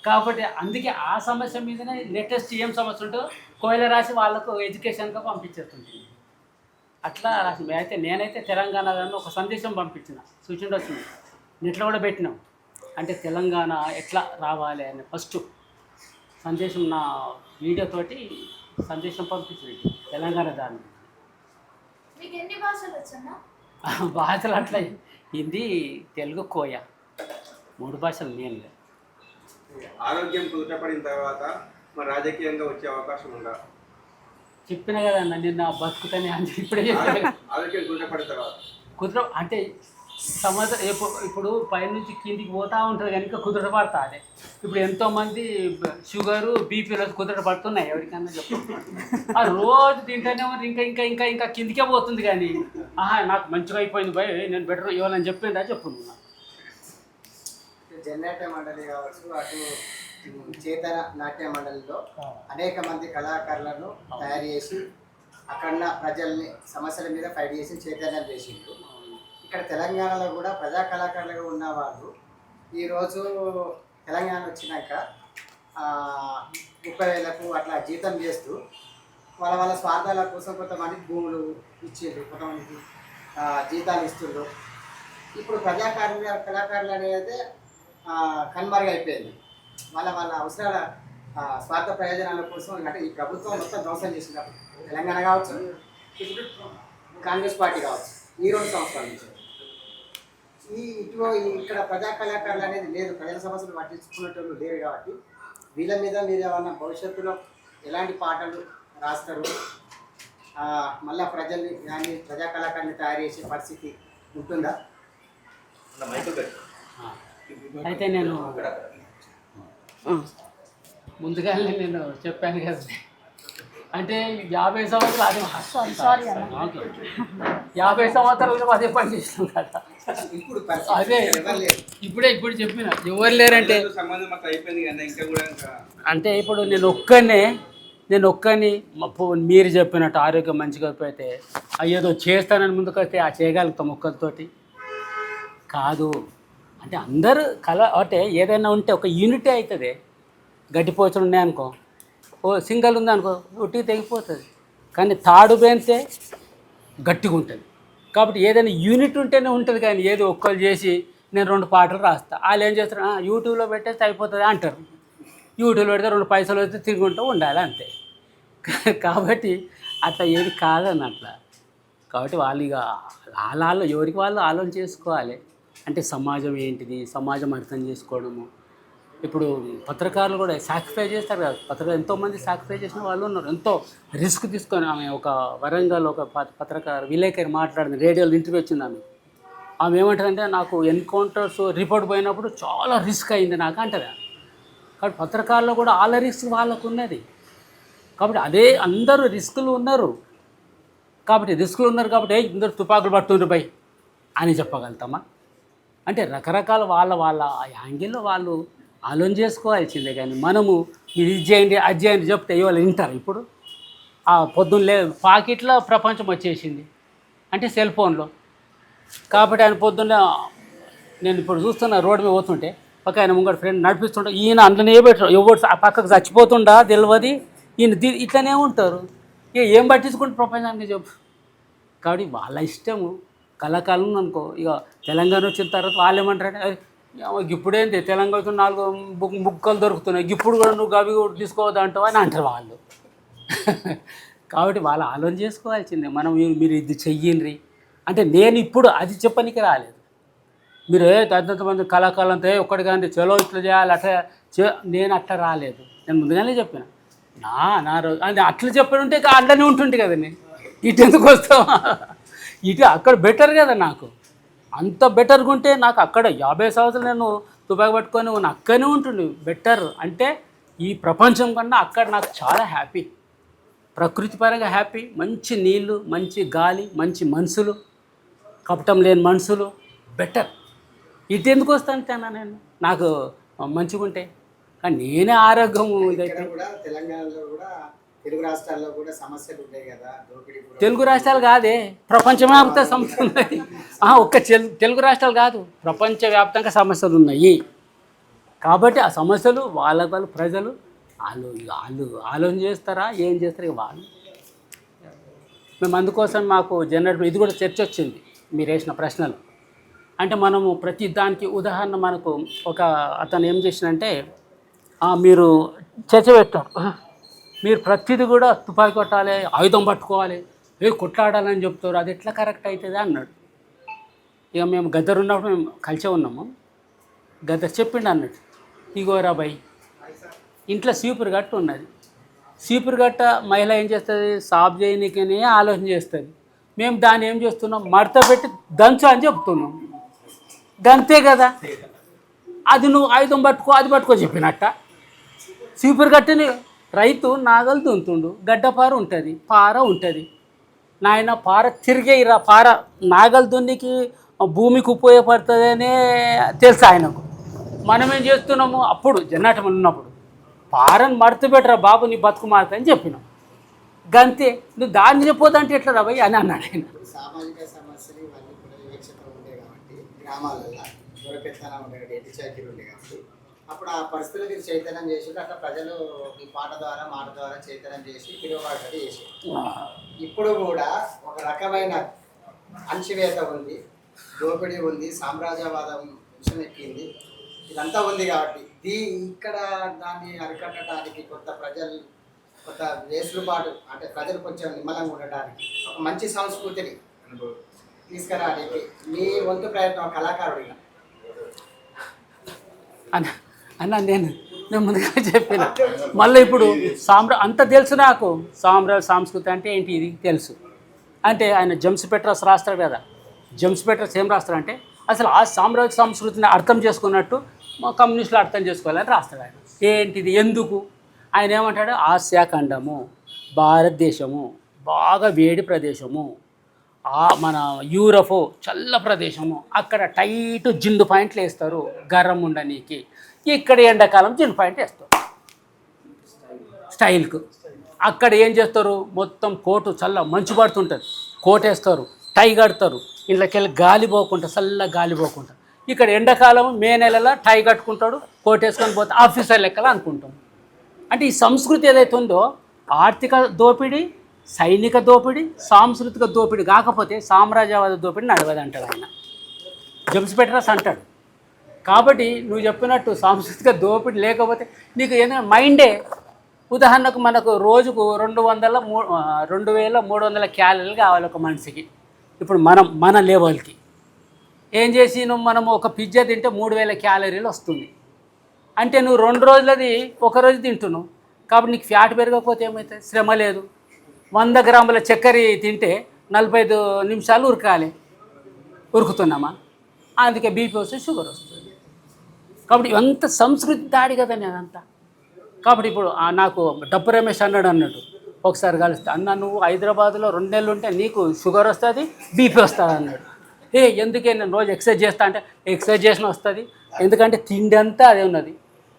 కాబట్టి అందుకే ఆ సమస్య మీదనే లేటెస్ట్ ఏం సమస్య ఉంటుందో కోయిల రాసి వాళ్ళకు ఎడ్యుకేషన్గా పంపించేస్తుంది. అట్లా రాసి అయితే నేనైతే తెలంగాణ ఒక సందేశం పంపించిన సూచన వచ్చింది, నెట్లో కూడా పెట్టినాం. అంటే తెలంగాణ ఎట్లా రావాలి అని ఫస్ట్ సందేశం నా వీడియోతోటి సందేశం పంపించింది తెలంగాణ దాన్ని. మీకు ఎన్ని భాషలు వచ్చన్నా? భాషలు అట్లా హిందీ, తెలుగు, కోయ 3 భాషలు నేను. ఆరోగ్యం కుదుటపడిన తర్వాత మరి రాజకీయంగా వచ్చే అవకాశం ఉందా? చెప్పిన కదన్న నిన్న బతుకుతానే అని ఇప్పుడే చెప్పాను. ఆరోగ్యం కుదుటపడిన తర్వాత కుదర అంటే సంవత్సరం ఇప్పుడు పైనుంచి కిందికి పోతూ ఉంటుంది కనుక కుదుట పడతా. అదే ఇప్పుడు ఎంతోమంది షుగరు, బీపీలో కుదుట పడుతున్నాయి. ఎవరికన్నా చెప్పు, ఆ రోజు తింటేనే ఇంకా ఇంకా ఇంకా ఇంకా కిందికే పోతుంది. కానీ నాకు మంచిగా అయిపోయింది భయ్, నేను బెటర్ ఇవ్వాలని చెప్పిందా చెప్పు. జననాట్య మండలి కావచ్చు, అటు చేతన నాట్య మండలిలో అనేక మంది కళాకారులను తయారు చేసి అక్కడ ప్రజల్ని సమస్యల మీద ఫైట్ చేసి చైతన్యం చేసిండ్రు. ఇక్కడ తెలంగాణలో కూడా ప్రజా కళాకారులుగా ఉన్న వాళ్ళు ఈరోజు తెలంగాణ వచ్చినాక 30,000కు అట్లా జీతం చేస్తూ వాళ్ళ స్వార్థాల కోసం కొంతమందికి భూములు ఇచ్చిండ్రు, కొంతమందికి జీతాలు ఇస్తుండ్రు. ఇప్పుడు కళాకారులు అనేది కనుమరుగైపోయింది. వాళ్ళ అవసరాల స్వార్థ ప్రయోజనాల కోసం అంటే ఈ ప్రభుత్వం మొత్తం ధ్వంసం చేసినప్పుడు తెలంగాణ కావచ్చు, ఇప్పుడు కాంగ్రెస్ పార్టీ కావచ్చు, ఈ 2 సంవత్సరాల నుంచి ఇక్కడ ప్రజా కళాకారులు అనేది లేదు. ప్రజల సమస్యలు పట్టించుకునేటోళ్ళు లేరు. కాబట్టి వీళ్ళ మీద మీరు ఏమన్నా భవిష్యత్తులో ఎలాంటి పాటలు రాస్తారు, మళ్ళీ ప్రజల్ని కానీ ప్రజా కళాకారుని తయారు చేసే పరిస్థితి ఉంటుందా? అయితే నేను ముందుగానే నేను చెప్పాను కదా, అంటే 50 సంవత్సరాలు అది 50 సంవత్సరాలు అదే పని చేసినాం కదా. అదే ఇప్పుడు చెప్పిన ఎవరు లేరంటే అంటే ఇప్పుడు నేను ఒక్కని మీరు చెప్పినట్టు ఆరోగ్యం మంచిగా అయిపోతే అయ్యేదో చేస్తానని ముందుకు వస్తే ఆ చేయగలుగుతాం ఒక్కరితోటి కాదు. అంటే అందరూ అంటే ఏదైనా ఉంటే ఒక యూనిటీ అవుతుంది. గడ్డిపోచలు ఉన్నాయనుకో, సింగల్ ఉందనుకో ఒట్టికి తెగిపోతుంది. కానీ తాడు బేంతే గట్టిగా ఉంటుంది. కాబట్టి ఏదైనా యూనిట్ ఉంటేనే ఉంటుంది. కానీ ఏదో ఒక్కరు చేసి నేను 2 పాటలు రాస్తా, వాళ్ళు ఏం చేస్తారు, యూట్యూబ్లో పెట్టేస్తే అయిపోతుంది అంటారు. యూట్యూబ్లో పెడితే 2 పైసలు వస్తే తిరుగుంటూ ఉండాలి అంతే. కాబట్టి అట్లా ఏది కాదని అట్లా. కాబట్టి వాళ్ళు ఇక వాళ్ళు ఎవరికి వాళ్ళు ఆలోచన చేసుకోవాలి. అంటే సమాజం ఏంటిది, సమాజం అర్థం చేసుకోవడము. ఇప్పుడు పత్రికారులు కూడా సాక్రిఫై చేస్తారు కదా, పత్రికలు ఎంతోమంది సాక్రిఫై చేసిన వాళ్ళు ఉన్నారు. ఎంతో రిస్క్ తీసుకొని ఆమె ఒక వరంగల్ ఒక పత్రికారు విలేకరి మాట్లాడింది, రేడియోలో ఇంటర్వ్యూ వచ్చింది. ఆమె ఆమె ఏమంటుందంటే నాకు ఎన్కౌంటర్స్ రిపోర్ట్ పోయినప్పుడు చాలా రిస్క్ అయింది నాకు అంటారు. కాబట్టి పత్రికాల్లో కూడా వాళ్ళ రిస్క్ వాళ్ళకు ఉన్నది. కాబట్టి అదే అందరూ రిస్కులు ఉన్నారు కాబట్టి ఇందరు తుపాకులు పట్టుండ్రు పై అని చెప్పగలుగుతామా? అంటే రకరకాల వాళ్ళ యాంగిల్లో వాళ్ళు ఆలోచన చేసుకోవాల్సిందే. కానీ మనము ఇది చేయండి అది చేయండి చెప్తే వాళ్ళు వింటారు. ఇప్పుడు పొద్దున్న పాకెట్లో ప్రపంచం వచ్చేసింది అంటే సెల్ ఫోన్లో. కాబట్టి ఆయన పొద్దున్న నేను ఇప్పుడు చూస్తున్నా రోడ్డు మీద పోతుంటే పక్క ఆయన ముంగడు ఫ్రెండ్ నడిపిస్తుంటే ఈయన అందులోనే పెట్టారు. ఎవరు పక్కకు చచ్చిపోతుండా తెలియదు, ఈయన ఇట్లనే ఉంటారు. ఇక ఏం పట్టించుకుంటే ప్రపంచానికి చెప్పు. కాబట్టి వాళ్ళ ఇష్టము. కళాకాలం అనుకో, ఇక తెలంగాణ వచ్చిన తర్వాత వాళ్ళు ఏమంటారంటే ఇప్పుడేంటి తెలంగాణ 4 బుక్కలు దొరుకుతున్నాయి, ఇప్పుడు కూడా నువ్వు అవి కూడా తీసుకోవద్దు అంటావు అని అంటారు వాళ్ళు. కాబట్టి వాళ్ళు ఆలోచన చేసుకోవాల్సిందే. మనం మీరు ఇది చెయ్యండి అంటే నేను ఇప్పుడు అది చెప్పనికి రాలేదు. మీరు అంతమంది కళాకారులంతా ఒక్కటి కానీ చలో ఇట్లా చేయాలి అట్లా నేను అట్లా రాలేదు. నేను ముందుగానే చెప్పిన నా రోజు అంటే అట్లా చెప్పనుంటే ఇక అట్లనే ఉంటుంటే కదా నేను ఇటు ఎందుకు వస్తావా, ఇటు అక్కడ బెటర్ కదా. నాకు అంత బెటర్గా ఉంటే నాకు అక్కడ 50 సంవత్సరాలు నేను తుపాకి పట్టుకొని అక్కడనే ఉంటుండే బెటర్. అంటే ఈ ప్రపంచం కన్నా అక్కడ నాకు చాలా హ్యాపీ, ప్రకృతి పరంగా హ్యాపీ. మంచి నీళ్ళు, మంచి గాలి, మంచి మనుషులు, కపటం లేని మనుషులు, బెటర్. ఇటు ఎందుకు వస్తాను నేను నాకు మంచిగా ఉంటే. కానీ నేనే ఆరోగ్యము ఇదైతే కూడా తెలంగాణలో కూడా తెలుగు రాష్ట్రాల్లో కూడా సమస్యలు ఉంటాయి కదా, దోపిడీ కూడా. తెలుగు రాష్ట్రాలు కాదే ప్రపంచవ్యాప్త సమస్యలు ఉన్నాయి. ఒక్క తెలుగు రాష్ట్రాలు కాదు, ప్రపంచవ్యాప్తంగా సమస్యలు ఉన్నాయి. కాబట్టి ఆ సమస్యలు వాళ్ళ ప్రజలు వాళ్ళు ఆలోచన చేస్తారా ఏం చేస్తారు ఇక వాళ్ళు. మేము అందుకోసం మాకు జనరేటర్ ఇది కూడా చర్చ వచ్చింది మీరు వేసిన ప్రశ్నలు. అంటే మనము ప్రతి దానికి ఉదాహరణ మనకు ఒక అతను ఏం చేసినంటే మీరు చర్చ పెట్టారు, మీరు ప్రతిదీ కూడా తుపాకీ కొట్టాలి, ఆయుధం పట్టుకోవాలి, కొట్లాడాలని చెప్తారు, అది ఎట్లా కరెక్ట్ అవుతుంది అన్నాడు. ఇక మేము గద్దరు ఉన్నప్పుడు మేము కలిసే ఉన్నాము. గద్దరు చెప్పిండు అన్నట్టు, ఇగోరా బై ఇంట్లో సీపురు గట్ట ఉన్నది, సీపురు గట్ట మహిళ ఏం చేస్తుంది సాఫ్ చేయనికనే ఆలోచన చేస్తుంది. మేము దాన్ని ఏం చేస్తున్నాం మడత పెట్టి దంచు అని చెప్తున్నాం. గంతే కదా, అది నువ్వు ఆయుధం పట్టుకో అది పట్టుకో చెప్పినట్ట. సీపురు గట్టని రైతు నాగలు దున్తుండు, గడ్డపార ఉంటుంది, పార ఉంటుంది. నాయన పార తిరిగేయిరా, పార నాగలు దున్నికి భూమికి ఉపయోగపడుతుందనే తెలుసు ఆయనకు. మనం ఏం చేస్తున్నాము అప్పుడు జన్నాటం ఉన్నప్పుడు పారను మడత పెట్టరా బాబు నీ బతుకు మారుతుందని చెప్పినాం. గంతే, నువ్వు దాన్ని చెప్పొద్దంటే ఎట్లా రా భయ్ అని అన్నాడు ఆయన. సామాజిక సమస్యలు ఇవన్నీ కూడా వివక్షత ఉంటాయి కాబట్టి గ్రామాలలో దొరకెత్తనం ఉండే ఎట్టి చాకీలు ఉండే కాబట్టి అప్పుడు ఆ పరిస్థితులు మీరు చైతన్యం చేసి అట్లా ప్రజలు ఈ పాట ద్వారా మాట ద్వారా చైతన్యం చేసి తిరుగుబాటు చేసి ఇప్పుడు కూడా ఒక రకమైన అణచివేత ఉంది, దోపిడీ ఉంది, సామ్రాజ్యవాదం విషయం ఎక్కింది, ఇదంతా ఉంది. కాబట్టి ఇక్కడ దాన్ని అరికట్టడానికి కొత్త వేసులుబాటు అంటే ప్రజలు కొంచెం నిమ్మలంగా ఉండటానికి ఒక మంచి సంస్కృతిని తీసుకురావడానికి మీ వంతు ప్రయత్నం కళాకారుడిగా అన్న నేను ముందుగా చెప్పిన మళ్ళీ ఇప్పుడు అంత తెలుసు నాకు. సంస్కృతి అంటే ఏంటి ఇది తెలుసు. అంటే ఆయన జేమ్స్ పెట్రస్ రాస్తాడు కదా, జేమ్స్ పెట్రస్ ఏం రాస్తాడు అంటే అసలు ఆ సామ్రాజ్య సంస్కృతిని అర్థం చేసుకున్నట్టు మా కమ్యూనిస్టులు అర్థం చేసుకోవాలని రాస్తాడు ఆయన. ఏంటిది ఎందుకు ఆయన ఏమంటాడు, ఆసియా ఖండము, భారతదేశము బాగా వేడి ప్రదేశము, మన యూరప్ చల్ల ప్రదేశము, అక్కడ టైట్ జిండు పాయింట్లు వేస్తారు గర్రం ఉండనీకి, ఇక్కడ ఎండాకాలం జిండు పాయింట్ వేస్తారు స్టైల్కు. అక్కడ ఏం చేస్తారు మొత్తం కోటు చల్ల మంచు పడుతుంటుంది, కోట్ వేస్తారు, టై కడతారు, ఇళ్ళకెళ్ళి గాలి పోకుండా చల్ల గాలి పోకుండా. ఇక్కడ ఎండాకాలం మే నెలలో టై కట్టుకుంటాడు, కోట్ వేసుకొని పోతే ఆఫీసర్ లెక్కలు అనుకుంటాం. అంటే ఈ సంస్కృతి ఏదైతే ఉందో ఆర్థిక దోపిడీ, సైనిక దోపిడీ, సాంస్కృతిక దోపిడీ కాకపోతే సామ్రాజ్యవాద దోపిడీ నడవదు అంటాడు ఆయన, జేమ్స్ పెట్రస్ అంటాడు. కాబట్టి నువ్వు చెప్పినట్టు సాంస్కృతిక దోపిడీ లేకపోతే నీకు ఏదైనా మైండే. ఉదాహరణకు మనకు రోజుకు 2300 క్యాలరీలు కావాలి ఒక మనిషికి. ఇప్పుడు మన లెవెల్కి ఏం చేసి మనం ఒక పిజ్జా తింటే 3000 క్యాలరీలు వస్తుంది. అంటే నువ్వు 2 రోజులది ఒకరోజు తింటున్నావు. కాబట్టి నీకు ఫ్యాట్ పెరగకపోతే ఏమవుతుంది, శ్రమ లేదు. 100 గ్రాముల చక్కెర తింటే 45 నిమిషాలు ఉరకాలి, ఉరుకుతున్నామా? అందుకే బీపీ వస్తే షుగర్ వస్తుంది. కాబట్టి ఇవంతా సంస్కృతి దాడి కదండి అదంతా. కాబట్టి ఇప్పుడు నాకు డప్పు రమేష్ అన్నాడు ఒకసారి కలిస్తే, అన్న నువ్వు హైదరాబాద్లో 2 నెలలు ఉంటే నీకు షుగర్ వస్తుంది, బీపీ వస్తుంది అన్నాడు. ఎందుకే నేను రోజు ఎక్సర్సైజ్ చేస్తా అంటే, ఎక్సర్సైజ్ చేసిన వస్తుంది, ఎందుకంటే తిండి అంతా అదే ఉన్నది.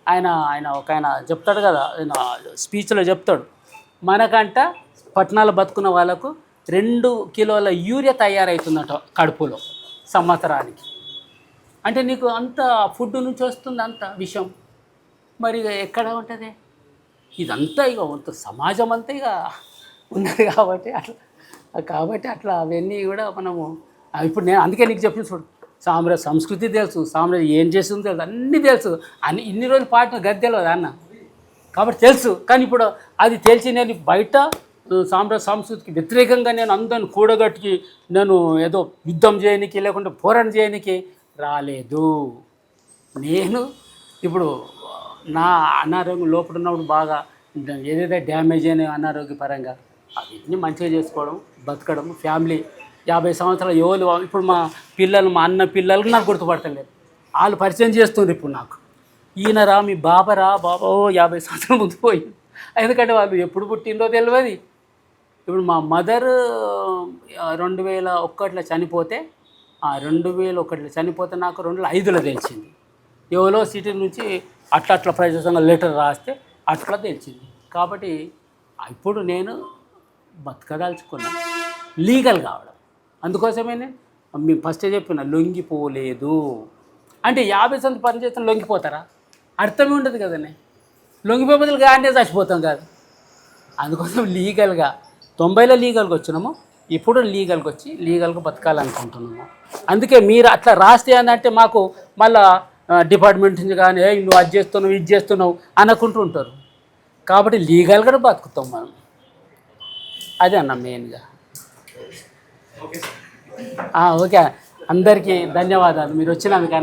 ఆయన చెప్తాడు కదా, ఆయన స్పీచ్లో చెప్తాడు, మనకంట పట్టణాలు బతుకున్న వాళ్ళకు 2 కిలోల యూరియా తయారవుతుందట కడుపులో సంవత్సరానికి. అంటే నీకు అంత ఫుడ్ నుంచి వస్తుంది అంత విషయం. మరి ఇక ఎక్కడ ఉంటుంది ఇదంతా? ఇక అంత సమాజం అంతా ఇక ఉన్నది కాబట్టి అట్లా అవన్నీ కూడా మనము ఇప్పుడు నేను అందుకే నీకు చెప్పిన చూడు, సామ్రాజ్య సంస్కృతి తెలుసు, సామ్రాజ్యం ఏం చేస్తుందో తెలుసు, అన్నీ తెలుసు. ఇన్ని రోజులు పాటిన గది తెలియదు అన్న, కాబట్టి తెలుసు. కానీ ఇప్పుడు అది తెలిసి నేను బయట సామ్రాజ్య సంస్కృతికి వ్యతిరేకంగా నేను అందరిని కూడగట్టుకి నేను ఏదో యుద్ధం చేయడానికి లేకుంటే పోరాటం చేయడానికి రాలేదు. నేను ఇప్పుడు నా అనారోగ్యం లోపల ఉన్నప్పుడు బాగా ఏదైతే డ్యామేజ్ అయినా అనారోగ్యపరంగా అవన్నీ మంచిగా చేసుకోవడం, బతకడం, ఫ్యామిలీ 50 సంవత్సరాలు ఎవరు ఇప్పుడు మా పిల్లలు, మా అన్న పిల్లలకు నాకు గుర్తుపడతలేదు, వాళ్ళు పరిచయం చేస్తున్నారు ఇప్పుడు నాకు. ఈయనరా మీ బాబా 50 సంవత్సరాల ముందు పోయింది. ఎందుకంటే వాళ్ళు ఎప్పుడు పుట్టిందో తెలియదు. ఇప్పుడు మా మదర్ 2001లో చనిపోతే, 2001లో చనిపోతే నాకు 2005లో తెలిసింది. ఎవరో సిటీ నుంచి అట్లా ప్రజాసంగా లెటర్ రాస్తే అట్లా తెలిసింది. కాబట్టి ఇప్పుడు నేను బతకదలుచుకున్నా లీగల్ కావడం. అందుకోసమే నేను ఫస్ట్ చెప్పిన లొంగిపోలేదు. అంటే 50 సంవత్సరాలు పని చేస్తాను లొంగిపోతారా? అర్థమే ఉండదు కదండి. లొంగిపోతే గానే చచ్చిపోతాం కాదు. అందుకోసం లీగల్గా 90లో లీగల్గా వచ్చినాము, ఇప్పుడు లీగల్గా వచ్చి లీగల్గా బతకాలనుకుంటున్నాము. అందుకే మీరు అట్లా రాస్తే అంటే మాకు మళ్ళా డిపార్ట్మెంట్ నుంచి కానీ నువ్వు అది చేస్తున్నావు ఇది చేస్తున్నావు అనుకుంటూ ఉంటారు. కాబట్టి లీగల్గా బతుకుతాం మనం. అదే అన్న మెయిన్గా. ఓకే, అందరికీ ధన్యవాదాలు మీరు వచ్చినందుకు.